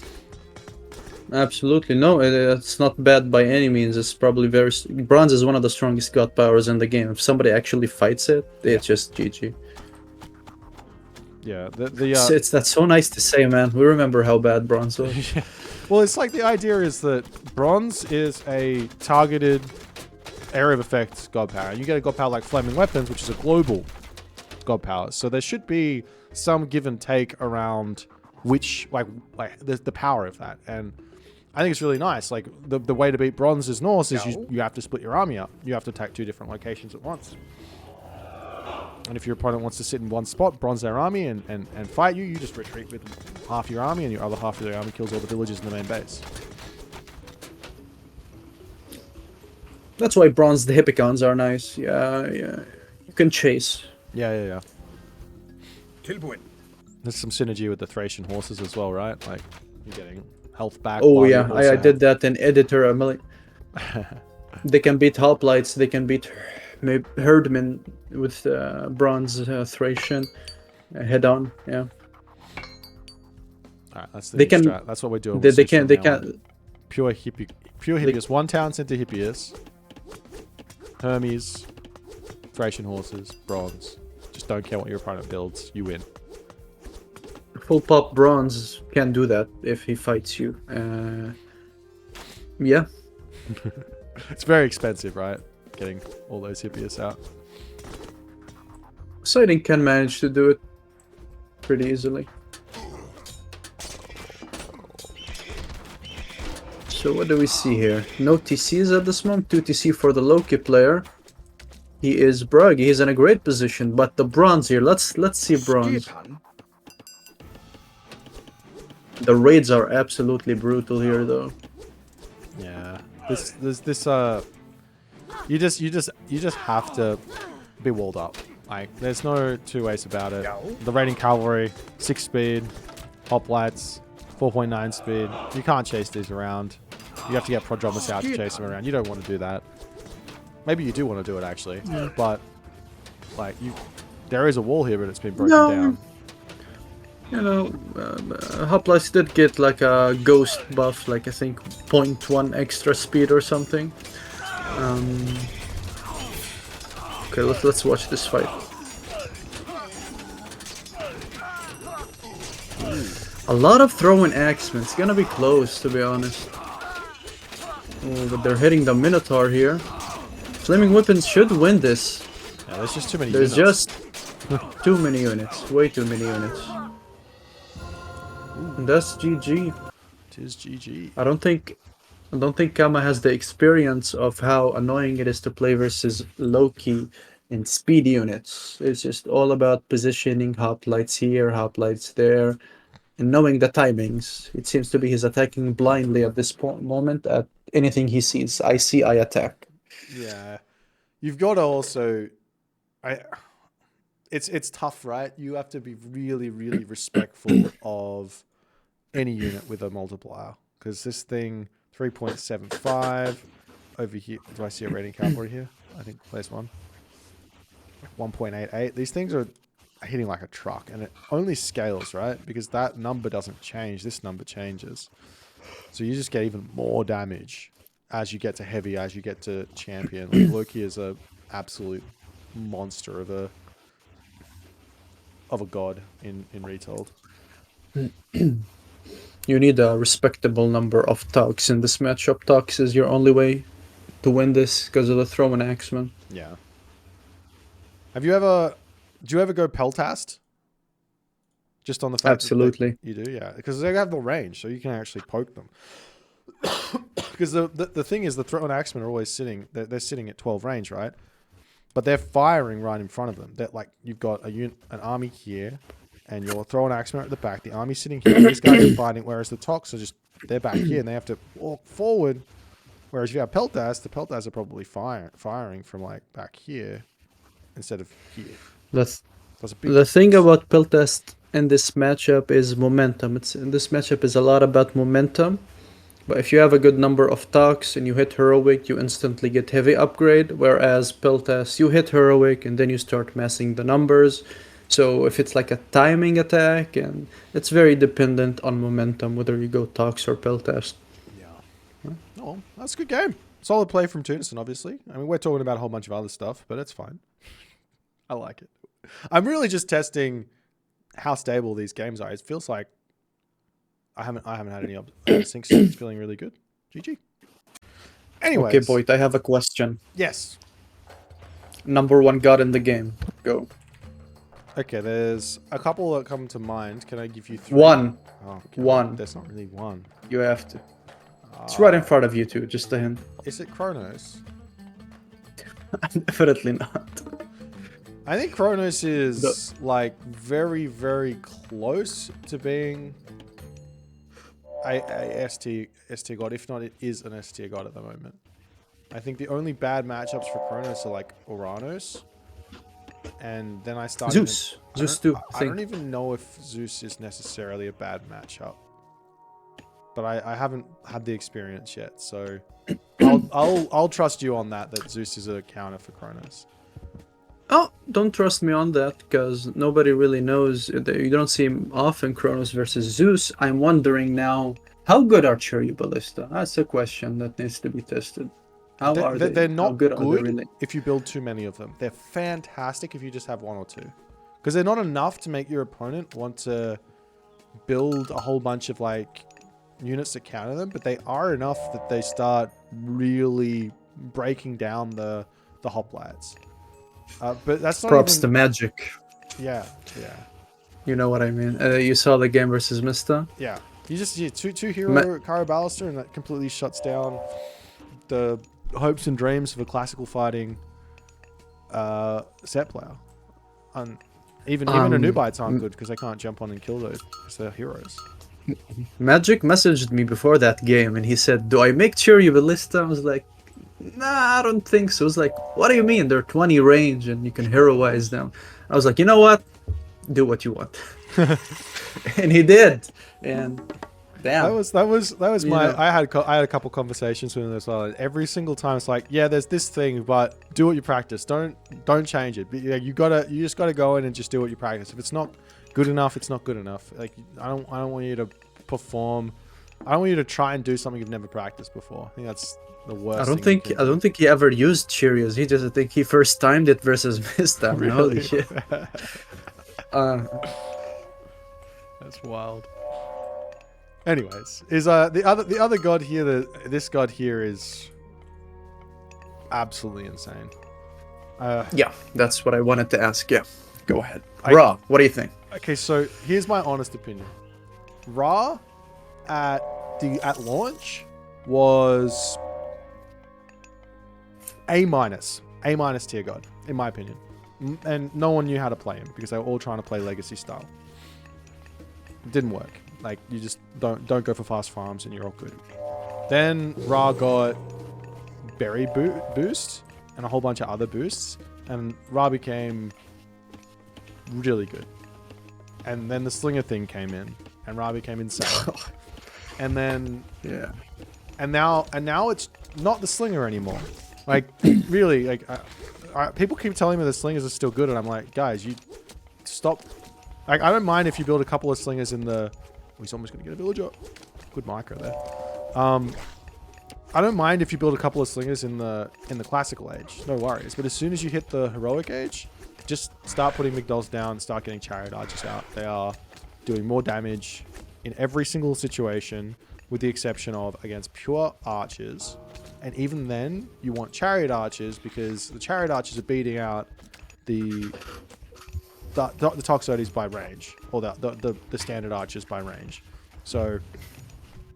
Absolutely. No, it's not bad by any means. It's probably bronze is one of the strongest god powers in the game. If somebody actually fights it, it's just GG. Yeah, that's so nice to say, man. We remember how bad bronze was. Well, it's like the idea is that bronze is a targeted area of effect god power. And you get a god power like flaming weapons, which is a global god power. So there should be some give and take around which like the power of that. And I think it's really nice. Like the way to beat bronze is Norse is you have to split your army up. You have to attack 2 different locations at once. And if your opponent wants to sit in one spot, bronze their army, and fight you, you just retreat with half your army, and your other half of the army kills all the villagers in the main base. That's why bronze the hippicons are nice. Yeah. You can chase. Yeah. There's some synergy with the Thracian horses as well, right? Like, you're getting health back. Oh yeah, I did that in editor a million. They can beat hoplites. They can beat maybe herdmen with bronze thracian head on. Yeah. Alright, that's the They new can- strat. That's what we're doing. They, with they Zeus can. from They now can. on. Pure Hippias. One town center Hippias. Hermes. Thracian horses. Bronze. Just don't care what your opponent builds. You win. Full pop bronze can do that if he fights you. Yeah. It's very expensive, right? Getting all those Hippias out. Poseidon can manage to do it pretty easily. So what do we see here? No TCs at this moment. 2 TC for the Loki player. He is Bruggy. He's in a great position, but the bronze here. Let's see bronze. The raids are absolutely brutal here, though. Yeah. You just have to be walled up. Like, there's no two ways about it. The raiding cavalry, 6 speed, hoplites, 4.9 speed. You can't chase these around. You have to get Prodromus out to chase them around. You don't want to do that. Maybe you do want to do it actually, but like there is a wall here, but it's been broken down. You know, hoplites did get like a ghost buff, like I think 0.1 extra speed or something. Okay, let's watch this fight. A lot of throwing axemen. It's gonna be close, to be honest. Oh, but they're hitting the Minotaur here. Flaming weapons should win this. Yeah, there's just too many There's units. just too many units. Way too many units. And that's GG. It is GG. I don't think Kama has the experience of how annoying it is to play versus Loki in speed units. It's just all about positioning, hoplites here, hoplites there, and knowing the timings. It seems to be he's attacking blindly at this moment at anything he sees. I see, I attack. Yeah, you've got to also, it's tough, right? You have to be really, really respectful of any unit with a multiplier, because this thing 3.75 over here. Do I see a raiding cavalry here? I think place one. 1.88. These things are hitting like a truck, and it only scales, right? Because that number doesn't change. This number changes, so you just get even more damage as you get to heavy, as you get to champion. Like Loki is a absolute monster of a god in Retold. You need a respectable number of tugs in this matchup. Tugs is your only way to win this because of the throwing axeman. Yeah. Do you ever go Peltast? Just on the fact Absolutely. that you do, yeah. Because they have the range, so you can actually poke them. Because the thing is, the throwing axemen are always sitting. They're sitting at 12 range, right? But they're firing right in front of them. That like you've got an army here, and you're throwing axemen at the back. The army's sitting here. These guys are fighting, whereas the Tox are just they're back here, and they have to walk forward. Whereas if you have Peltas, the Peltas are probably firing from like back here instead of here. The thing about Peltast in this matchup is momentum. This matchup is a lot about momentum. But if you have a good number of talks and you hit heroic, you instantly get heavy upgrade. Whereas Peltas, you hit heroic and then you start massing the numbers. So if it's like a timing attack, and it's very dependent on momentum whether you go talks or Peltas. Yeah. Oh, that's a good game. Solid play from Tunison, obviously. I mean, we're talking about a whole bunch of other stuff, but it's fine. I like it. I'm really just testing how stable these games are. It feels like I haven't had any syncs. It's feeling really good. GG. Anyways. Okay, Boit, I have a question. Yes. Number 1 god in the game. Go. Okay, there's a couple that come to mind. Can I give you 3? 1. Oh, okay. One. There's not really one. You have to. It's right in front of you too, just a hint. Is it Kronos? Definitely not. I think Kronos is like very, very close to being a ST god. If not, it is an ST god at the moment. I think the only bad matchups for Kronos are like Uranus. And then I started... Zeus. Zeus too. I don't even know if Zeus is necessarily a bad matchup. But I haven't had the experience yet, so... I'll trust you on that Zeus is a counter for Kronos. Oh, don't trust me on that, because nobody really knows. You don't see him often, Kronos versus Zeus. I'm wondering now, how good are Chariot Ballista? That's a question that needs to be tested. How are they? They're How not good good are they really? if you build too many of them. They're fantastic if you just have one or two. Because they're not enough to make your opponent want to build a whole bunch of like units that counter them, but they are enough that they start really breaking down the hoplites. But that's not Props to even... Magic. Yeah. You know what I mean. You saw the game versus Mista? Yeah. You just two hero Chariot Ballista, and that completely shuts down the hopes and dreams of a classical fighting set player. And even Anubites aren't good because they can't jump on and kill those because they're heroes. Magic messaged me before that game and he said, "Do I make Chariot Ballista?" I was like, "Nah, I don't think so." It was like, "What do you mean? They're 20 range and you can heroize them." I was like, "You know what? Do what you want." And he did. And damn. That was my... I had a couple conversations with him as well. And every single time it's like, yeah, there's this thing, but do what you practice. Don't change it. But yeah, you just gotta go in and just do what you practice. If it's not good enough, it's not good enough. Like I don't want you to perform. I don't want you to try and do something you've never practiced before. I think that's the worst. I don't think he ever used Cheerios. I think he first timed it versus Mista. Really? Holy shit. That's wild. Anyways, is the other god here? This god here is absolutely insane. Yeah, that's what I wanted to ask. Yeah, go ahead. Ra, what do you think? Okay, so here's my honest opinion. Ra at launch was A minus tier god in my opinion, and no one knew how to play him because they were all trying to play legacy style. It didn't work. Like you just don't go for fast farms and you're all good. Then Ra got berry boost and a whole bunch of other boosts, and Ra became really good. And then the slinger thing came in, and Ra became insane. And then and now it's not the slinger anymore. Like really, like people keep telling me the slingers are still good, and I'm like, guys, you stop. Like I don't mind if you build a couple of slingers in the... Oh, he's almost gonna get a villager. Good micro there. I don't mind if you build a couple of slingers in the classical age, no worries. But as soon as you hit the heroic age, just start putting Migdols down, start getting Chariot archers out. They are doing more damage in every single situation, with the exception of against pure archers. And even then, you want Chariot archers because the Chariot archers are beating out the Toxotes by range, or the standard archers by range. So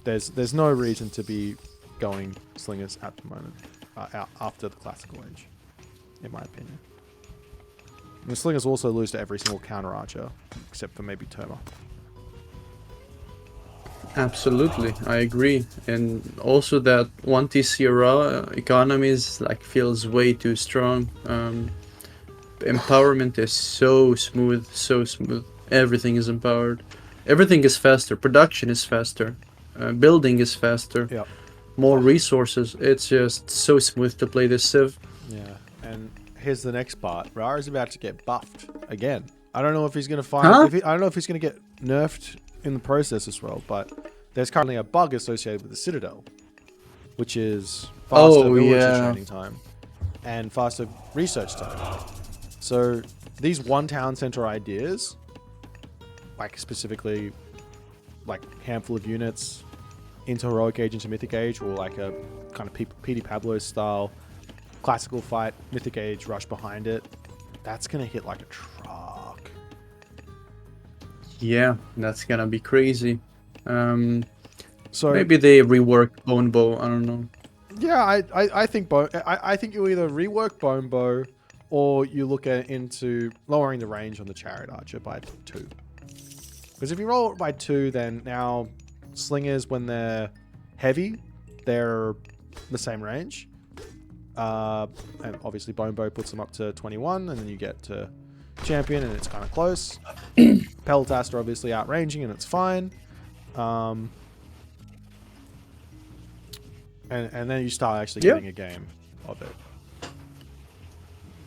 there's no reason to be going slingers at the moment, out after the classical age, in my opinion. And the slingers also lose to every single counter archer, except for maybe Terma. Absolutely, I agree. And also that 1TC Ra economies like feels way too strong. Empowerment is so smooth. Everything is empowered. Everything is faster. Production is faster. Building is faster. Yeah. More resources. It's just so smooth to play this civ. Yeah. And here's the next part. Ra is about to get buffed again. I don't know if he's gonna find. I don't know if he's gonna get nerfed in the process as well. But there's currently a bug associated with the Citadel, which is faster villager training time and faster research time. So these one town center ideas, like specifically like handful of units into heroic age, into mythic age, or like a kind of PD Pablo style classical fight, mythic age rush behind it, that's gonna hit like a truck. Yeah, that's gonna be crazy. So maybe they rework Bone Bow. I don't know. Yeah, I think I think you either rework Bone Bow, or you look into lowering the range on the Chariot Archer by 2. Because if you roll it by 2, then now slingers, when they're heavy, they're the same range. And obviously Bone Bow puts them up to 21, and then you get to champion, and it's kind of close. Peltast are obviously outranging, and it's fine. and then you start actually getting a game of it.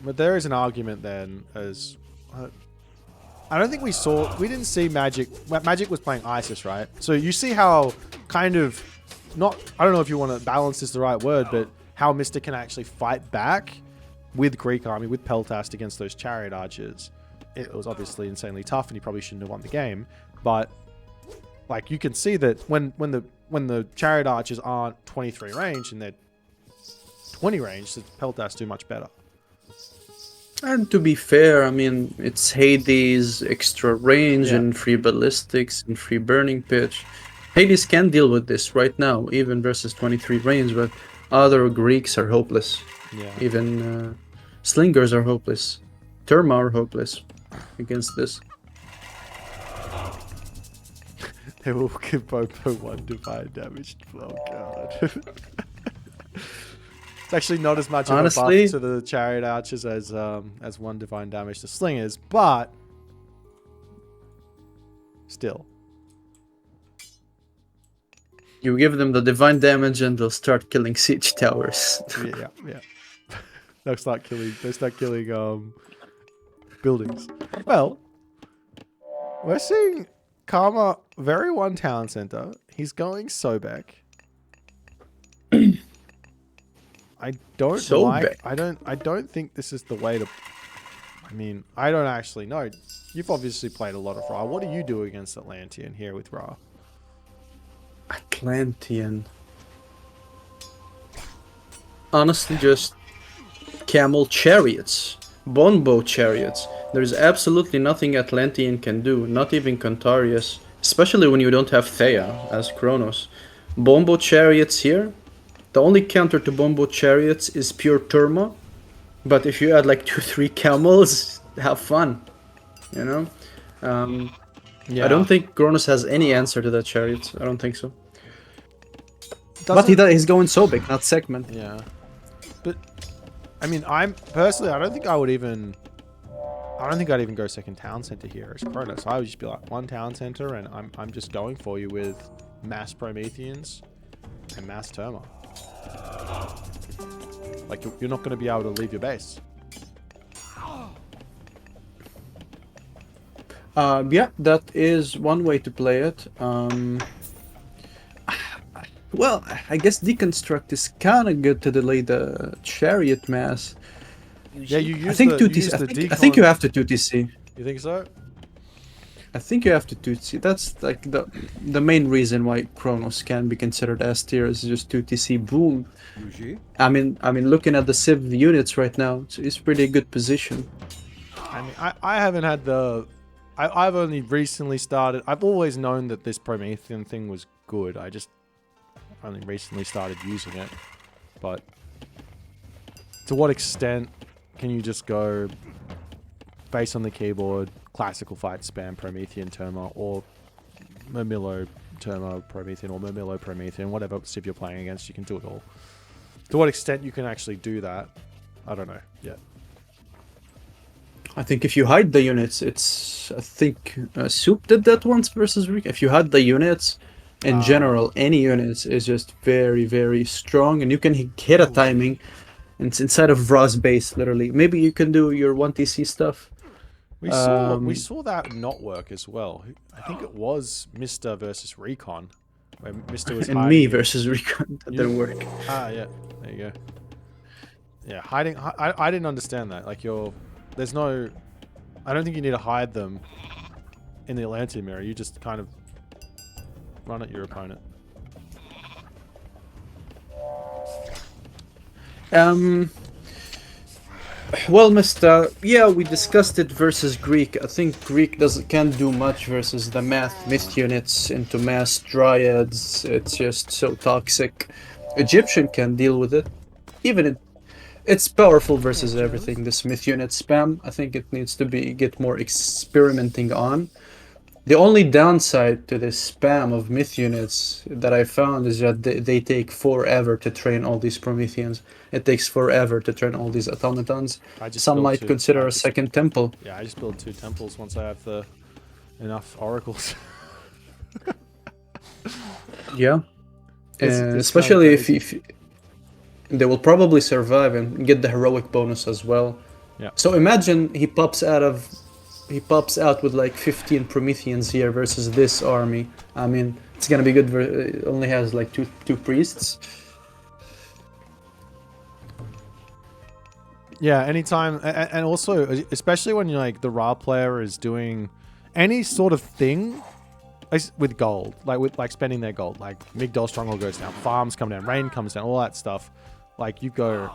But there is an argument then as I don't think we didn't see Magic. Magic was playing Isis, right? So you see how kind of I don't know if you want to balance is the right word, but how Mister can actually fight back with Greek army, with Peltast against those Chariot archers. It was obviously insanely tough, and he probably shouldn't have won the game. But like you can see that when the Chariot archers aren't 23 range and they're 20 range, the Peltast do much better. And to be fair, I mean, it's Hades, extra range, and free ballistics, and free burning pitch. Hades can deal with this right now, even versus 23 range, but other Greeks are hopeless. Yeah. Even Slingers are hopeless. Terma are hopeless against this. They will give bo5 1 divine damage. Oh god. It's actually not as much of a buff to the Chariot archers as 1 divine damage to Slingers, but still. You give them the divine damage and they'll start killing siege towers. yeah. They start killing buildings. Well, we're seeing Karma very 1 town center. He's going Sobek. I don't think this is the way to. I mean, I don't actually know. You've obviously played a lot of Ra. What do you do against Atlantean here with Ra? Atlantean. Honestly, just camel chariots, bonebow chariots. There's absolutely nothing Atlantean can do, not even Contarius, especially when you don't have Thea as Kronos. Bonebow chariots here. The only counter to bonebow chariots is pure Terma, but if you add like 2-3 camels, have fun, you know. I don't think Kronos has any answer to that chariots. I don't think so. But he's going Sobek, not Segment. Yeah, but I mean, I don't think I'd even go second town center here as Kronos. I would just be like 1 town center, and I'm just going for you with mass Prometheans and mass Terma. Like you're not going to be able to leave your base. Yeah, that is one way to play it. Well, I guess Deconstruct is kind of good to delay the Chariot mass. Yeah, you use I think the, 2TC. I think you have to 2TC. You think so? I think you have to 2TC. That's like the main reason why Kronos can be considered S tier is just 2TC boom. I mean, looking at the Civ units right now, it's pretty good position. I mean, I haven't had the. I've only recently started. I've always known that this Promethean thing was good. I just only recently started using it. But to what extent can you just go face on the keyboard, classical fight spam Promethean Terma, or Mermillo Terma Promethean, or Mermillo Promethean, whatever Civ you're playing against, you can do it all. To what extent you can actually do that, I don't know yet. I think if you hide the units, I think Soup did that once versus Rick. If you hide the units, in general, any units is just very, very strong, and you can hit a timing. And it's inside of Ra's base, literally. Maybe you can do your 1TC stuff. We saw that not work as well. I think it was Mr. versus Recon, where Mr. was and me versus Recon. That didn't work. Yeah, there you go. Yeah, hiding. I didn't understand that. Like there's no. I don't think you need to hide them in the Atlantean mirror. You just kind of run at your opponent. Well, Mr. Yeah, we discussed it versus Greek. I think Greek can't do much versus the myth units into mass dryads. It's just so toxic. Egyptian can deal with it. Even it's powerful versus everything. This myth unit spam, I think it needs to get more experimenting on. The only downside to this spam of myth units that I found is that they take forever to train all these Prometheans. It takes forever to train all these automatons. Some might consider a second temple. Yeah, I just build 2 temples once I have enough oracles. Yeah. It's Especially kinda if, crazy. if they will probably survive and get the heroic bonus as well. Yeah. So imagine he pops out with like 15 Prometheans here versus this army. I mean, it's gonna be good. It only has like two priests. Yeah, anytime, and also, especially when you're like the Ra player is doing any sort of thing with gold, like with like spending their gold, like Migdol Stronghold goes down, farms come down, rain comes down, all that stuff. Like you go,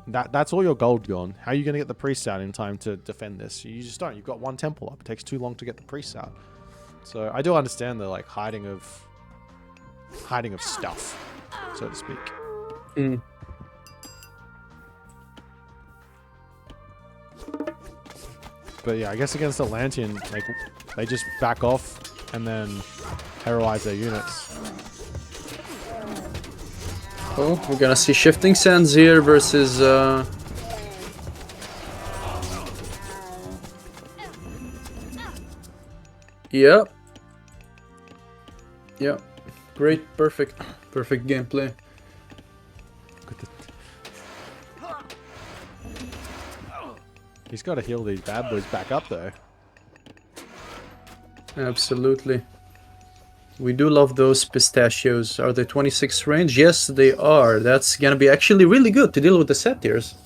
that's all your gold gone. How are you gonna get the priests out in time to defend this? You just don't. You've got one temple up. It takes too long to get the priests out. So I do understand the like hiding of stuff, so to speak. Mm. But yeah, I guess against Atlantean, like they just back off and then heroize their units. Oh, we're gonna see Shifting Sands here versus Yep. Yep. Great, perfect gameplay. He's got to heal these bad boys back up though. Absolutely. We do love those pistachios. Are they 26 range? Yes, they are. That's gonna be actually really good to deal with the satyrs.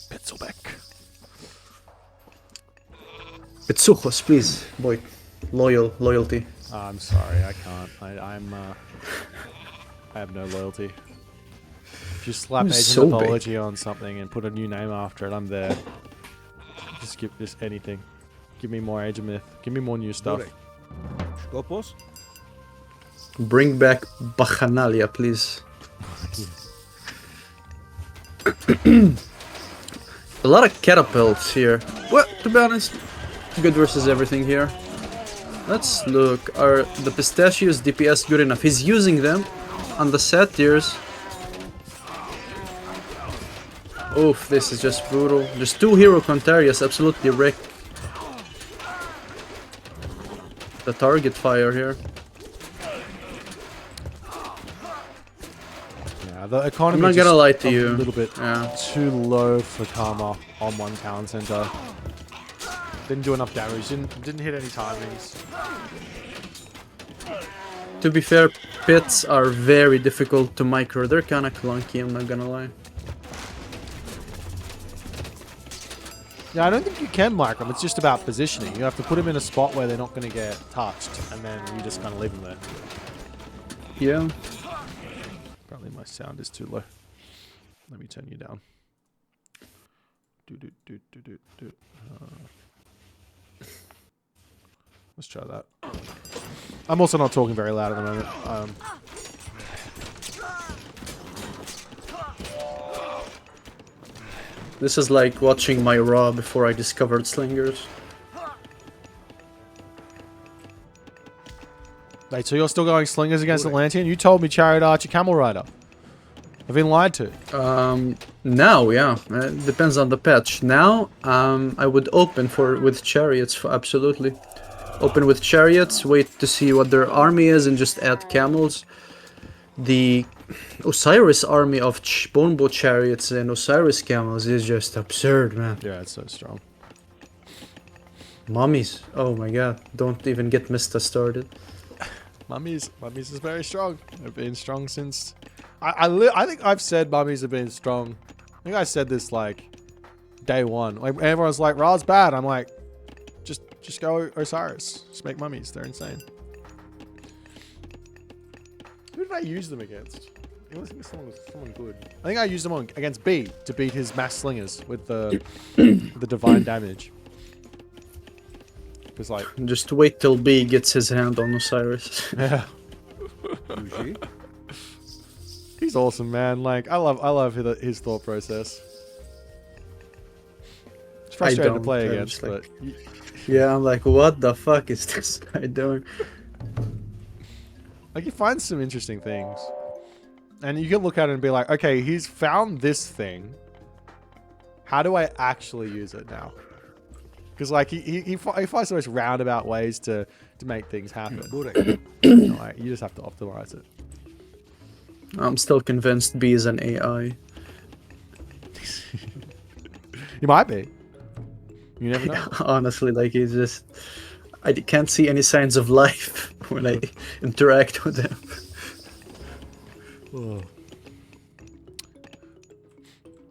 Petzelbeck. Petsuchos, please. Boy, loyalty. I'm sorry, I can't. I have no loyalty. If you slap I'm Age so of Mythology on something and put a new name after it, I'm there. Just give this anything. Give me more Age of Myth. Give me more new stuff. Skopos? Bring back Bacchanalia, please. A lot of catapults here. Well, to be honest, good versus everything here. Let's look. Are the pistachios DPS good enough? He's using them on the satyrs. Oof, this is just brutal. Just two hero Contarius absolutely wreck the target fire here. Yeah, the economy I'm not just gonna lie to a you. little bit too low for Karma on one town center. Didn't do enough damage. Didn't hit any timings. To be fair, pits are very difficult to micro. They're kind of clunky, I'm not gonna lie. Yeah, I don't think you can micro them. It's just about positioning. You have to put them in a spot where they're not going to get touched, and then you just kind of leave them there. Yeah. Apparently my sound is too low. Let me turn you down. Let's try that. I'm also not talking very loud at the moment. This is like watching my Raw before I discovered slingers. Wait, so you're still going slingers against Atlantean? You told me Chariot Archer Camel Rider. I've been lied to. Now, yeah. It depends on the patch. Now, I would open with chariots, absolutely. Open with chariots, wait to see what their army is, and just add camels. The Osiris army of Bonebo chariots and Osiris camels is just absurd, man. Yeah, it's so strong. Mummies. Oh my god. Don't even get Mista started. Mummies is very strong. They've been strong since... I think I've said mummies have been strong. I think I said this like day one. Like everyone's like, Ra's bad. I'm like, just go Osiris. Just make mummies. They're insane. Who did I use them against? I think someone good. I think I used them against B to beat his mass slingers with the the divine damage. Because like, just wait till B gets his hand on Osiris. yeah. He's awesome, man. Like I love his thought process. It's frustrating to play against, but yeah, I'm like, what the fuck is this guy doing? Like he finds some interesting things, and you can look at it and be like, okay, he's found this thing. How do I actually use it now? Because like he finds the most roundabout ways to to make things happen. Burek. Like, you just have to optimize it. I'm still convinced B is an AI. You might be. You never know. Honestly, like he's just. I can't see any signs of life when I interact with him. Oh.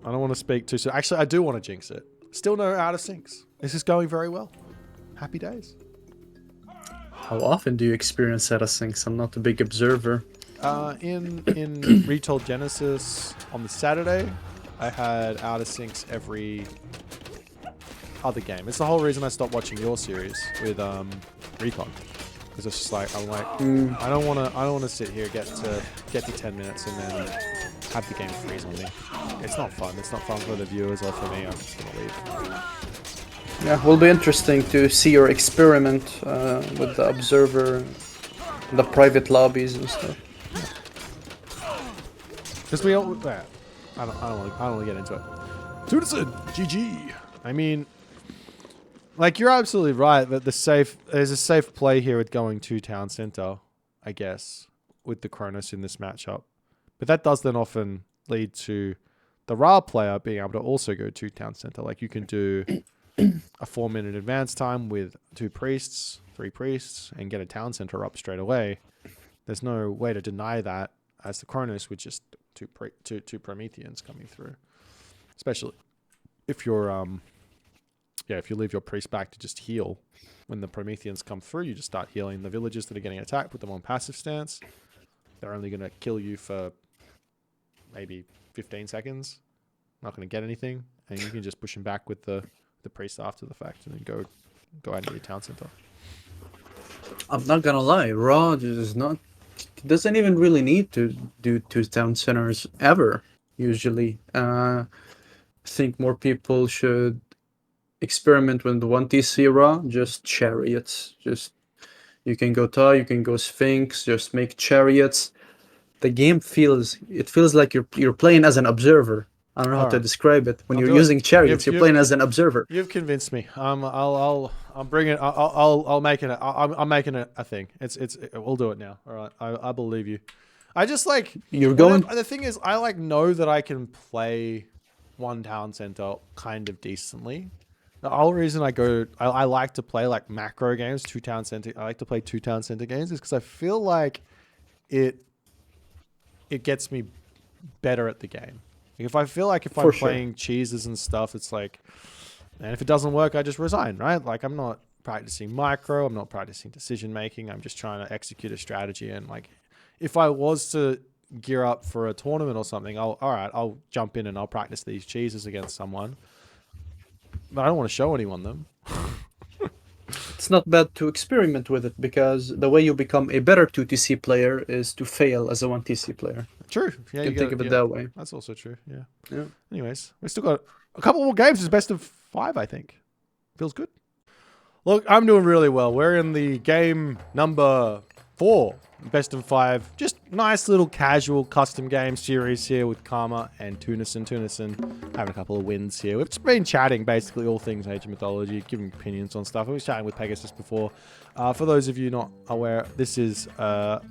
I don't want to speak too soon. Actually, I do want to jinx it. Still no out of syncs. This is going very well. Happy days. How often do you experience out of syncs? I'm not a big observer. In Retold Genesis on the Saturday, I had out of syncs every other game. It's the whole reason I stopped watching your series with Recon, because it's just like I'm like I don't want to sit here get to 10 minutes and then have the game freeze on me. It's not fun. It's not fun for the viewers or for me. I'm just gonna leave. Yeah, will be interesting to see your experiment with the observer, the private lobbies and stuff. Because we all, I don't want to get into it. Tunison, GG. I mean, like you're absolutely right that there's a safe play here with going to town center, I guess, with the Kronos in this matchup. But that does then often lead to the Ra player being able to also go to town center. Like you can do a 4-minute advance time with 2 priests, 3 priests, and get a town center up straight away. There's no way to deny that as the Kronos with just two Prometheans coming through. Especially if you're if you leave your priest back to just heal. When the Prometheans come through, you just start healing the villagers that are getting attacked, put them on passive stance. They're only going to kill you for maybe 15 seconds. Not going to get anything. And you can just push them back with the priest after the fact and then go out into your town center. I'm not gonna lie, Raw doesn't even really need to do 2 town centers ever, usually. I think more people should experiment with 1 TC Raw, just chariots. Just you can go Ta, you can go Sphinx, just make chariots. The game feels like you're playing as an observer. I don't know how to describe it. When you're using chariots, you're playing as an observer. You've convinced me. I'll bring it. I'll make it. I'm making it a thing. We'll do it now. All right. I believe you. I just like you're going. The thing is, I like know that I can play 1 town center kind of decently. The whole reason I like to play like macro games, 2 town center. I like to play 2 town center games is because I feel like it gets me better at the game. If I feel like if I'm playing cheeses and stuff, it's like, and if it doesn't work, I just resign, right? Like I'm not practicing micro, I'm not practicing decision making. I'm just trying to execute a strategy. And like, if I was to gear up for a tournament or something, I'll jump in and I'll practice these cheeses against someone. But I don't want to show anyone them. It's not bad to experiment with it because the way you become a better 2TC player is to fail as a 1TC player. True. Yeah, you can think of it that way. That's also true. Yeah. Yeah. Anyways, we still got a couple more games. It's best of 5, I think. Feels good. Look, I'm doing really well. We're in the game number 4, best of 5. Just nice little casual custom game series here with Karma and Tunison. Tunison having a couple of wins here. We've just been chatting basically all things Age of Mythology, giving opinions on stuff. I was chatting with Pegasus before. For those of you not aware, this is a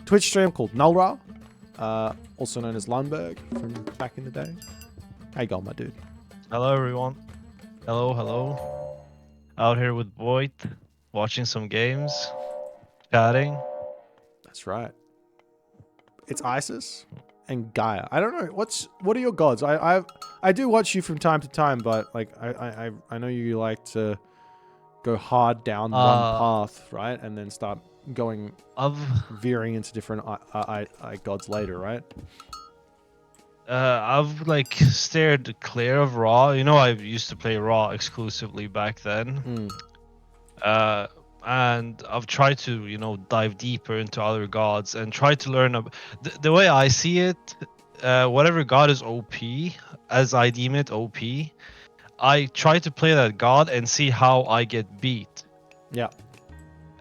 Twitch stream called Nullra. Also known as Lundberg from back in the day. How you going, my dude? Hello, everyone. Hello. Out here with Boit, watching some games, chatting. That's right. It's Isis and Gaia. I don't know what are your gods. I do watch you from time to time, but like I know you like to go hard down one path, right, and then start going veering into different gods later, right? I've like steered clear of Raw. You know, I used to play Raw exclusively back then. And I've tried to, dive deeper into other gods and try to learn the way I see it. Whatever god is OP, as I deem it OP, I try to play that god and see how I get beat. Yeah.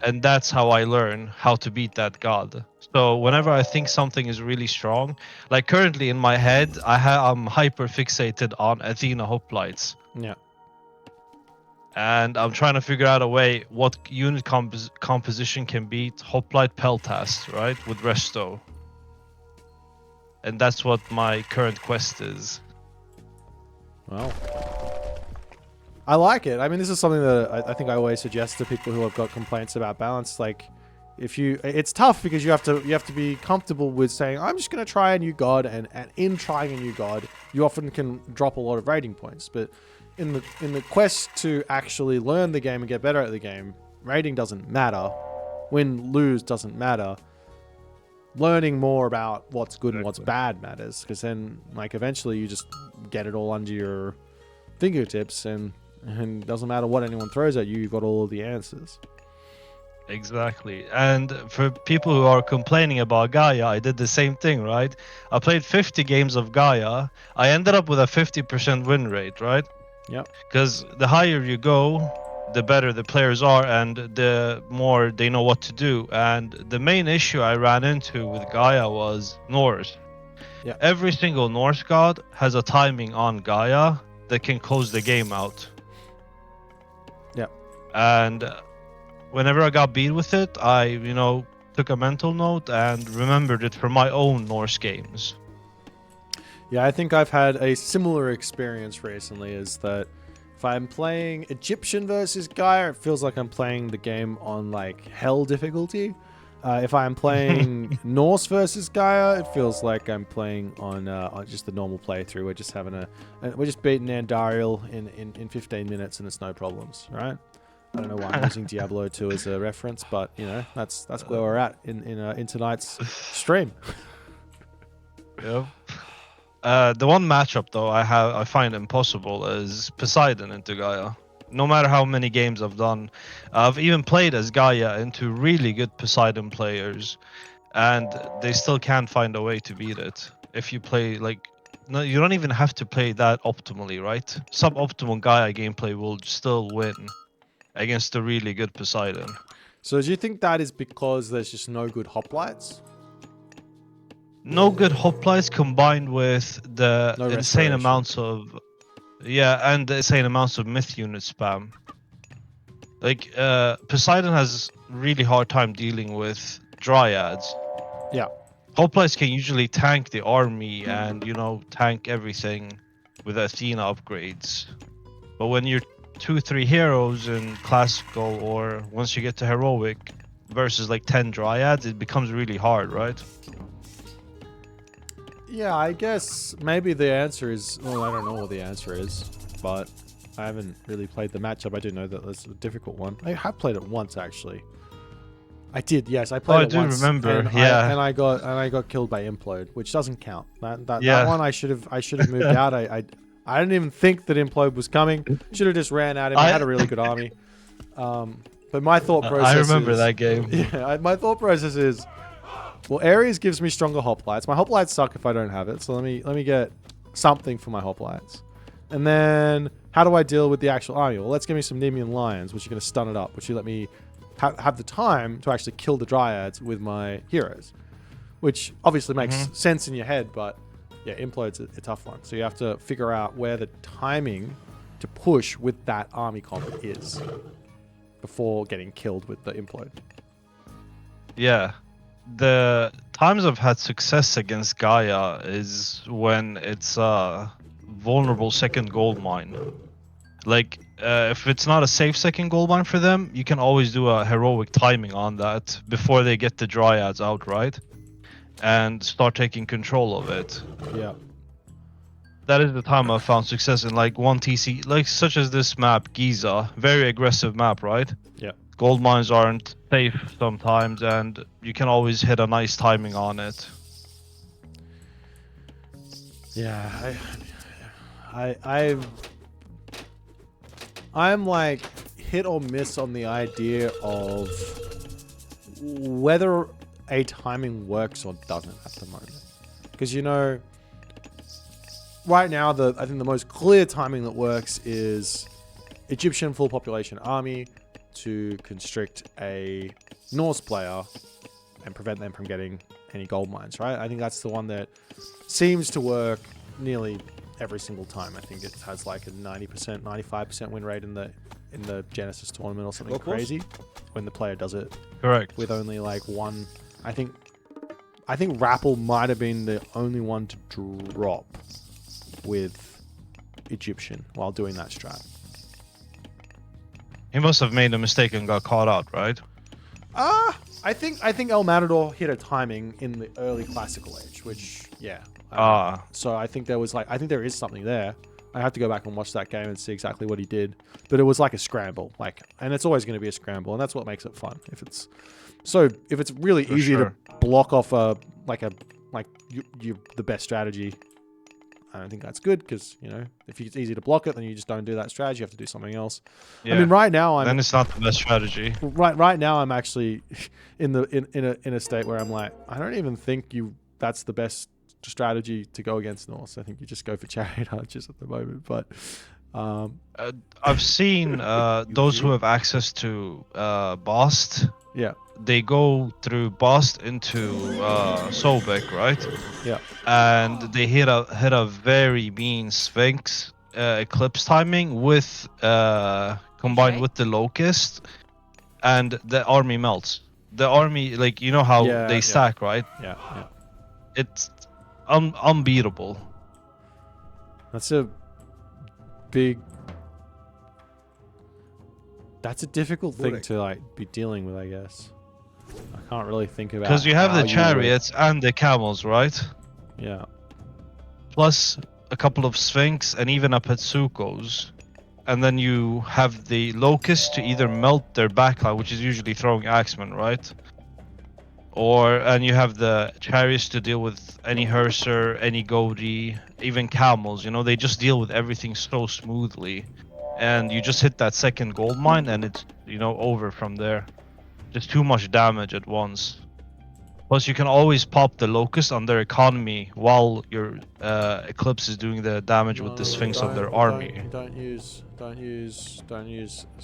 And that's how I learn how to beat that god. So whenever I think something is really strong, like currently in my head, I'm hyper fixated on Athena Hoplites. Yeah. and I'm trying to figure out a way what unit composition can beat Hoplite Peltast, right, with Resto. And that's what my current quest is. Well, I like it. I mean, this is something that I think I always suggest to people who have got complaints about balance. Like, it's tough because you have to be comfortable with saying, I'm just going to try a new god, and in trying a new god, you often can drop a lot of rating points. But in the quest to actually learn the game and get better at the game, rating doesn't matter. Win, lose doesn't matter. Learning more about what's good and what's bad matters, because then, like, eventually you just get it all under your fingertips, and it doesn't matter what anyone throws at you, you've got all of the answers. Exactly. And for people who are complaining about Gaia, I did the same thing, right? I played 50 games of Gaia. I ended up with a 50% win rate, right? Yep. Because the higher you go, the better the players are and the more they know what to do. And the main issue I ran into with Gaia was Norse. Yeah. Every single Norse god has a timing on Gaia that can close the game out. Yeah. And whenever I got beat with it, I, took a mental note and remembered it for my own Norse games. Yeah, I think I've had a similar experience recently, is that if I'm playing Egyptian versus Gaia, it feels like I'm playing the game on, like, hell difficulty. If I'm playing Norse versus Gaia, it feels like I'm playing on just the normal playthrough. We're just beating Andariel in 15 minutes and it's no problems, right? I don't know why I'm using Diablo 2 as a reference, but that's where we're at in tonight's stream. Yeah. The one matchup though I find impossible is Poseidon into Gaia. No matter how many games I've done, I've even played as Gaia into really good Poseidon players, and they still can't find a way to beat it. If you play no, you don't even have to play that optimally, right? Suboptimal Gaia gameplay will still win against a really good Poseidon. So do you think that is because there's just no good hoplites? No good hoplites combined with the No insane restoration. amounts of and the insane amounts of myth unit spam. Like Poseidon has really hard time dealing with dryads. Yeah. Hoplites can usually tank the army and tank everything with Athena upgrades. But when you're 2-3 heroes in classical, or once you get to heroic versus like 10 dryads, it becomes really hard, right? Yeah, I guess maybe the answer is... Well, I don't know what the answer is, but I haven't really played the matchup. I do know that it's a difficult one. I have played it once, actually. I did, yes. I played it once. I do remember, and yeah. I got killed by Implode, which doesn't count. That Yeah. one I should have moved out. I didn't even think that Implode was coming. Should have just ran at him. I had a really good army. But my thought process I remember is, that game. Yeah, my thought process is... Well, Ares gives me stronger hoplites. My hoplites suck if I don't have it, so let me get something for my hoplites. And then, how do I deal with the actual army? Well, let's give me some Nemean lions, which are going to stun it up, which you let me have the time to actually kill the dryads with my heroes. Which obviously makes sense in your head, but yeah, Implode's a tough one. So you have to figure out where the timing to push with that army comp is before getting killed with the Implode. Yeah. The times I've had success against Gaia is when it's a vulnerable second gold mine. Like, if it's not a safe second gold mine for them, you can always do a heroic timing on that before they get the dryads out, right? And start taking control of it. Yeah. That is the time I've found success in like one TC, like such as this map, Giza. Very aggressive map, right? Yeah. Gold mines aren't safe sometimes, and you can always hit a nice timing on it. Yeah, I'm like hit or miss on the idea of whether a timing works or doesn't at the moment. Because right now I think the most clear timing that works is Egyptian full population army to constrict a Norse player and prevent them from getting any gold mines, right? I think that's the one that seems to work nearly every single time. I think it has like a 90%, 95% win rate in the in the Genesis tournament or something Skopos? crazy when the player does it Correct. with only like one. I think Rappel might have been the only one to drop with Egyptian while doing that strat. He must have made a mistake and got caught out, right? I think El Matador hit a timing in the early classical age, which yeah. So I think there was like, I think there is something there. I have to go back and watch that game and see exactly what he did, but it was like a scramble, like, and it's always going to be a scramble, and that's what makes it fun. If it's really For easy sure. to block off the best strategy, I don't think that's good, because you know, if it's easy to block it, then you just don't do that strategy. You have to do something else. Yeah. I mean, right now Then it's not the best strategy. right now I'm actually in a state where I'm like, I don't even think that's the best strategy to go against Norse. I think you just go for Chariot archers at the moment. But I've seen those who have access to Bast. yeah, They go through Bast into Sobek, right? yeah, And they hit a very mean Sphinx eclipse timing with combined with the Locust, and the army melts. The army, like, you know how Yeah, they yeah. stack, right? yeah. It's unbeatable. That's a difficult thing Correct. to like be dealing with, I guess. I can't really think about Because you have how the would- chariots and the camels, right? Yeah, Plus a couple of Sphinx and even a Petsukos. And then you have the Locust to either melt their backline, which is usually throwing Axemen, right? And you have the chariots to deal with any Herser, any Godi, even camels. You know, they just deal with everything so smoothly. And you just hit that second gold mine and it's, you know, over from there. Just too much damage at once. Plus, you can always pop the Locust on their economy while your Eclipse is doing the damage with the Sphinx of their army. Don't use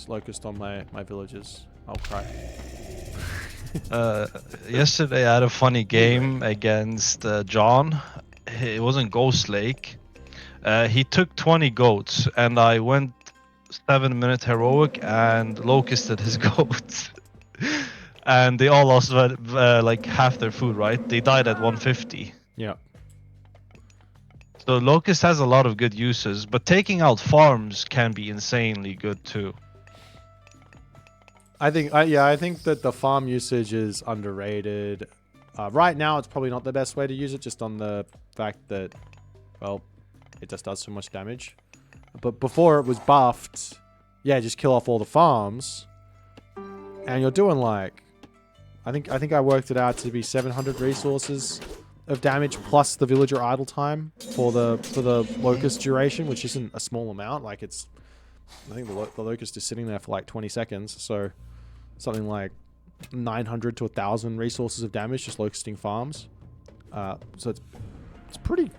Locust on my villagers. I'll cry. Yesterday I had a funny game against John. It wasn't Ghost Lake. He took 20 goats and I went 7-minute heroic and locusted his goats. And they all lost like half their food, right? They died at 150. Yeah. So Locust has a lot of good uses, but taking out farms can be insanely good too. I think that the farm usage is underrated. Right now, it's probably not the best way to use it, just on the fact that, well, it just does so much damage. But before it was buffed, yeah, just kill off all the farms, and you're doing like, I think I worked it out to be 700 resources of damage plus the villager idle time for the locust duration, which isn't a small amount. Like I think the locust is sitting there for like 20 seconds, so something like 900 to 1,000 resources of damage just locusting farms. So it's pretty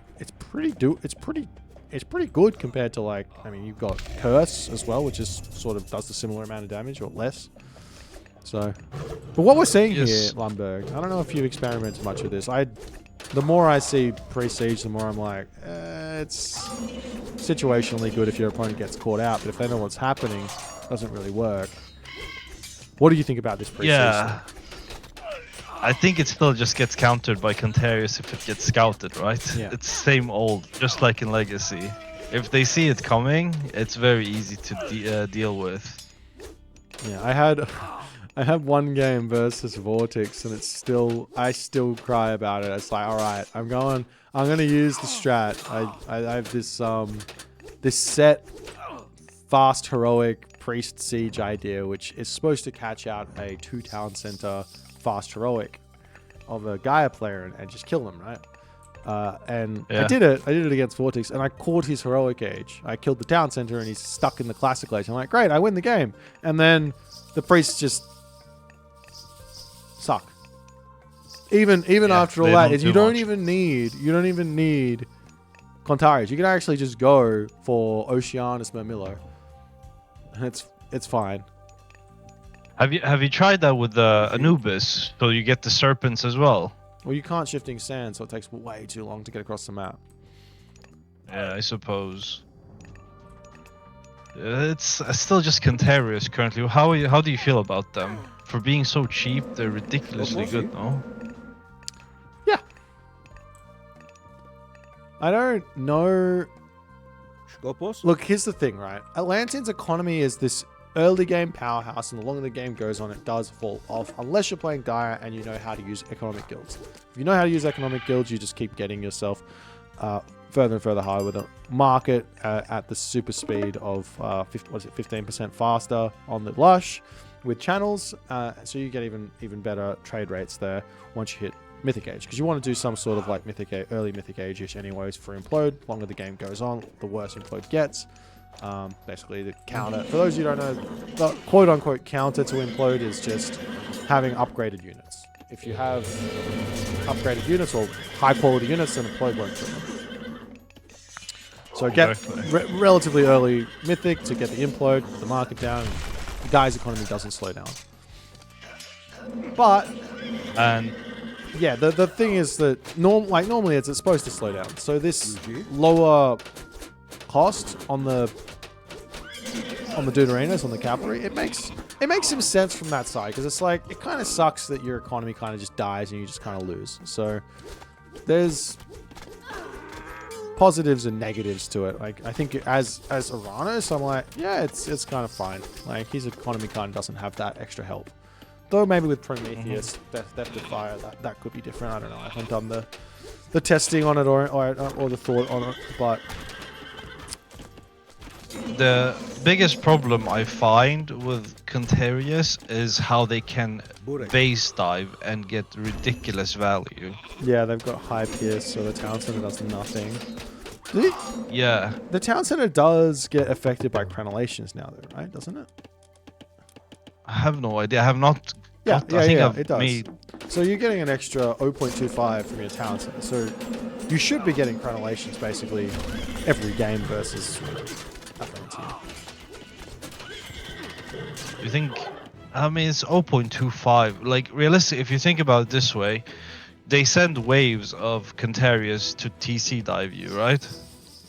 good compared to, like, I mean, you've got Curse as well, which is sort of does the similar amount of damage or less. So, but what we're seeing here, Lundberg, I don't know if you've experimented much with this. The more I see pre-siege, the more I'm like, it's situationally good if your opponent gets caught out, but if they know what's happening, it doesn't really work. What do you think about this pre-siege? Yeah. I think it still just gets countered by Contarius if it gets scouted, right? Yeah. It's same old, just like in Legacy. If they see it coming, it's very easy to deal with. Yeah, I had one game versus Vortex, and I still cry about it. It's like, all right, I'm gonna use the strat. I have this set fast heroic priest siege idea, which is supposed to catch out a 2-town center fast heroic of a Gaia player and just kill them, right? And Yeah. I did it against Vortex, and I caught his heroic age. I killed the town center, and he's stuck in the classical age. I'm like, great, I win the game. And then the priests just suck. Even after all they that, don't you do don't much. even need Contarius. You can actually just go for Oceanus Mermillo, and it's fine. Have you tried that with Anubis? So you get the serpents as well. Well, you can't shifting sand, so it takes way too long to get across the map. Yeah, I suppose. It's still just Cantarius currently. How do you feel about them? For being so cheap, they're ridiculously good, no? Yeah. I don't know. Skopos. Look, here's the thing, right? Atlantean's economy is this early game powerhouse, and the longer the game goes on, it does fall off unless you're playing Gaia and you know how to use economic guilds. If you know how to use economic guilds, you just keep getting yourself further and further higher with a market at the super speed of 15% faster on the Lush with channels. So you get even better trade rates there once you hit Mythic Age, because you want to do some sort of like early Mythic Age-ish anyways for Implode. Longer the game goes on, the worse Implode gets. Basically, the counter, for those who don't know, the quote-unquote counter to Implode is just having upgraded units. If you have upgraded units or high-quality units, then Implode won't kill them. So get relatively early Mythic to get the Implode, the market down, and the guy's economy doesn't slow down. But... And yeah, the thing is that normally it's supposed to slow down. So this lower cost on the Deuterinos, on the cavalry, it makes some sense from that side, because it's like it kind of sucks that your economy kind of just dies and you just kind of lose. So there's positives and negatives to it. Like I think as Uranus, I'm like, yeah, it's kind of fine. Like his economy kind of doesn't have that extra help. Though maybe with Prometheus, Theft of Fire, that could be different. I don't know. I haven't done the testing on it or the thought on it, but the biggest problem I find with Cantarius is how they can base dive and get ridiculous value. yeah, they've got high pierce, so the town center does nothing. Yeah. The town center does get affected by crenellations now, though, right? Doesn't it? I have no idea. I have not. Yeah, I think I've it does. made. So you're getting an extra 0.25 from your town center. So you should be getting crenellations basically every game versus Atlantean. You think? I mean, it's 0.25. Like, realistic. If you think about it this way, they send waves of Cantarius to TC dive you, right?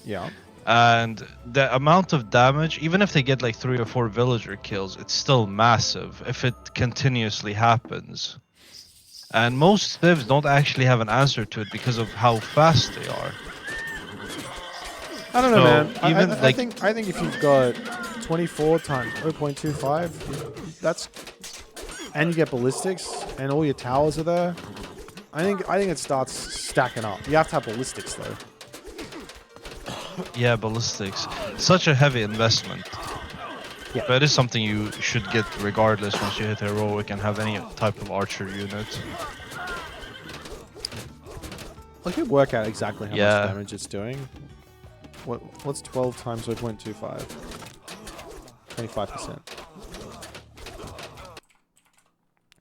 Yeah. And the amount of damage, even if they get like 3 or 4 villager kills, it's still massive if it continuously happens. And most civs don't actually have an answer to it because of how fast they are. I don't know, So, man. even, I like- think if you've got 24 times 0.25, that's, and you get ballistics and all your towers are there, I think it starts stacking up. You have to have ballistics though. Yeah, ballistics. Such a heavy investment. Yeah. But it is something you should get regardless once you hit heroic and have any type of archer unit. I could work out exactly how Yeah. much damage it's doing. What's 12 times 0.25? 25%.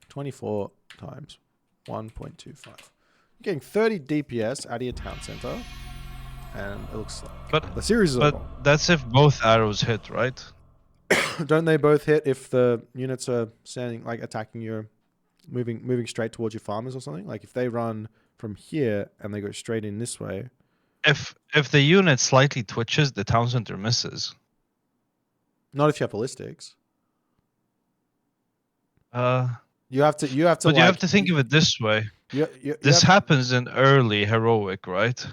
24 times 1.25. You're getting 30 DPS out of your town center, and it looks like But the series is but over. that's if both arrows hit, right? Don't they both hit if the units are standing, like attacking your, moving straight towards your farmers or something? Like if they run from here and they go straight in this way. If the unit slightly twitches, the town center misses. Not if you have ballistics. Uh, You have to. but you have to think of it this way. This happens in early heroic, right?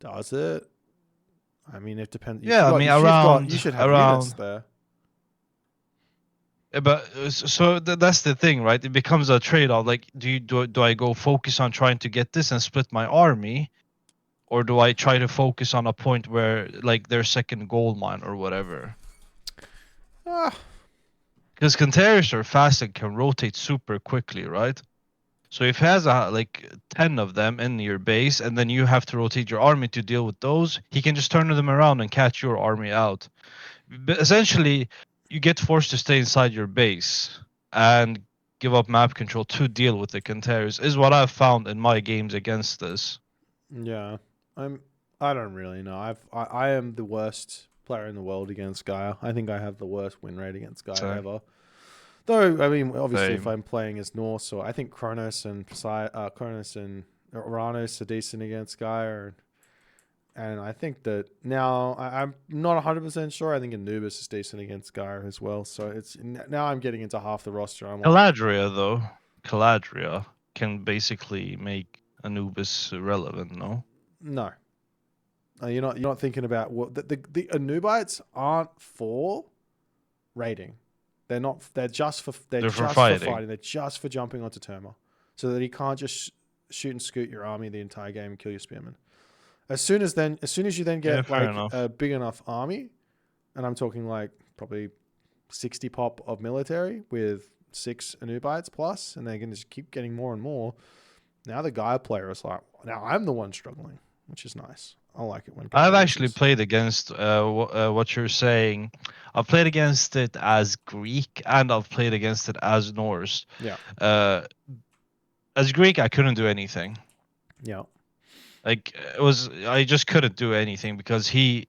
Does it? I mean, it depends. Yeah, I mean, around you should have units there. But so that's the thing, right? It becomes a trade-off. Like, do I go focus on trying to get this and split my army, or do I try to focus on a point where like their second gold mine or whatever? Because Cantarius are fast and can rotate super quickly, right? So if he has like 10 of them in your base, and then you have to rotate your army to deal with those, he can just turn them around and catch your army out. But essentially, you get forced to stay inside your base and give up map control to deal with the Cantarius, is what I've found in my games against this. Yeah, I don't really know. I am the worst player in the world against Gaia. I think I have the worst win rate against Gaia Same. ever. Though, I mean, obviously, if Same. I'm playing as Norse, so I think Kronos and Uranus are decent against Gaia. And I think that now I'm not 100% sure. I think Anubis is decent against Gaia as well. So it's now I'm getting into half the roster. I'm like, Caladria, though. Caladria can basically make Anubis irrelevant, no? no. You're not thinking about what the Anubites aren't for raiding. They're not. They're just for fighting. They're just for jumping onto Terma, so that he can't just shoot and scoot your army the entire game and kill your spearmen. As soon as you then get a big enough army, and I'm talking like probably 60 pop of military with 6 Anubites plus, and they can just keep getting more and more. Now the Gaia player is like, now I'm the one struggling, which is nice. I like it when I've actually played against what you're saying. I've played against it as Greek, and I've played against it as Norse. Yeah. As Greek, I couldn't do anything. Yeah. Like I just couldn't do anything because the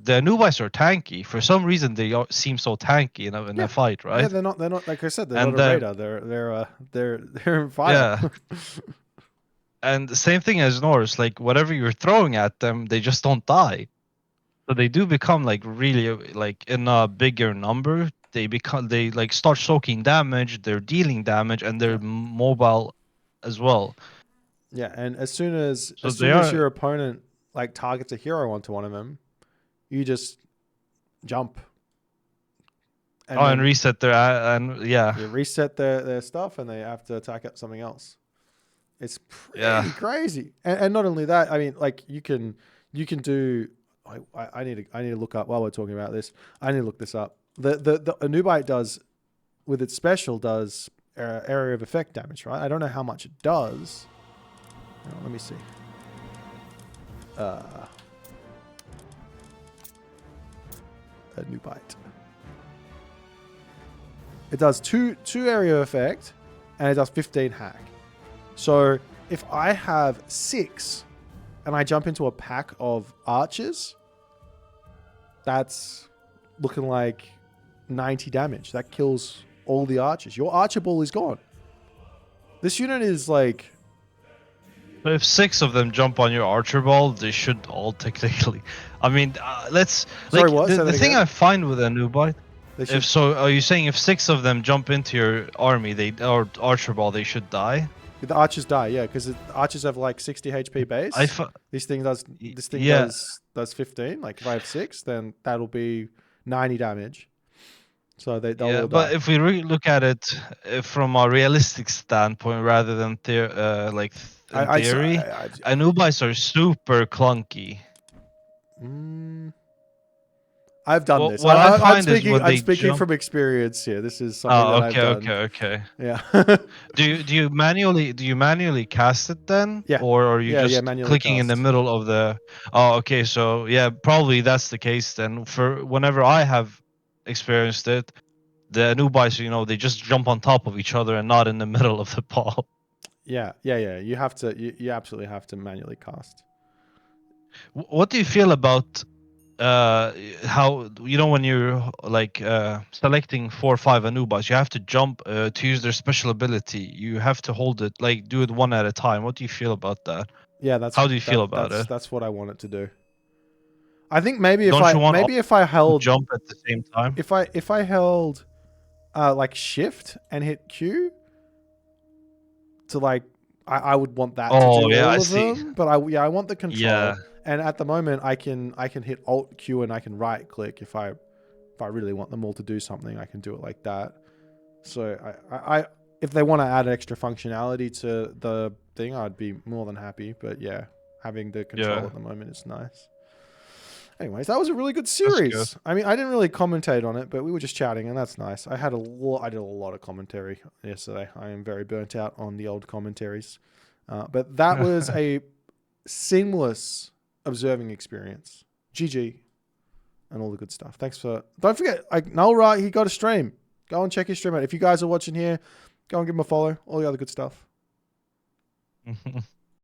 Anubis are tanky. For some reason, they seem so tanky in a fight, right? Yeah, they're not like I said, they're not a raider. They're in fire. Yeah. And the same thing as Norse, like whatever you're throwing at them, they just don't die. So they do become like really like in a bigger number. They like start soaking damage. They're dealing damage, and they're mobile as well. Yeah, and as soon as your opponent like targets a hero onto one of them, you just jump. And reset their You reset their stuff, and they have to attack at something else. It's pretty crazy. And not only that, I mean, like you can do. I need to look up while we're talking about this. I need to look this up. The Anubite does with its special does area of effect damage, right? I don't know how much it does. Let me see. Anubite. It does two area of effect, and it does 15 hack. So if I have 6 and I jump into a pack of archers, that's looking like 90 damage. That kills all the archers. Your archer ball is gone. This unit is like... But if 6 of them jump on your archer ball, they should all technically... I mean, let's... Sorry, what? The thing I find with a Anubite... Are you saying if 6 of them jump into your army, or archer ball, they should die? The archers die, yeah, because the archers have like 60 HP base. This thing does 15. Like if I have 6, then that'll be 90 damage. So they'll all die. But if we look at it from a realistic standpoint rather than theory, Anubis are super clunky. I've done this. I'm speaking from experience here. This is something that I've done. Okay. Yeah. do you manually cast it then? Yeah. Or are you just clicking in the middle of the? Oh, okay. So yeah, probably that's the case then. For whenever I have experienced it, the Anubis, they just jump on top of each other and not in the middle of the ball. Yeah. You have to. You absolutely have to manually cast. What do you feel about? How when you're like selecting 4 or 5 Anubis, you have to jump to use their special ability. You have to hold it, like do it one at a time. What do you feel about that? Yeah, how do you feel about it? That's what I want it to do. I think maybe if I held jump at the same time. If I held like shift and hit Q to like I would want that to do all of them. But I want the control. Yeah. And at the moment, I can hit Alt Q and I can right click if I really want them all to do something. I can do it like that. So I if they want to add extra functionality to the thing, I'd be more than happy. But yeah, having the control at the moment is nice. Anyways, that was a really good series. Good. I mean, I didn't really commentate on it, but we were just chatting, and that's nice. I did a lot of commentary yesterday. I am very burnt out on the old commentaries, but that was a seamless observing experience. GG and all the good stuff. Thanks for... Don't forget, Nullra, he got a stream. Go and check his stream out. If you guys are watching here, go and give him a follow. All the other good stuff.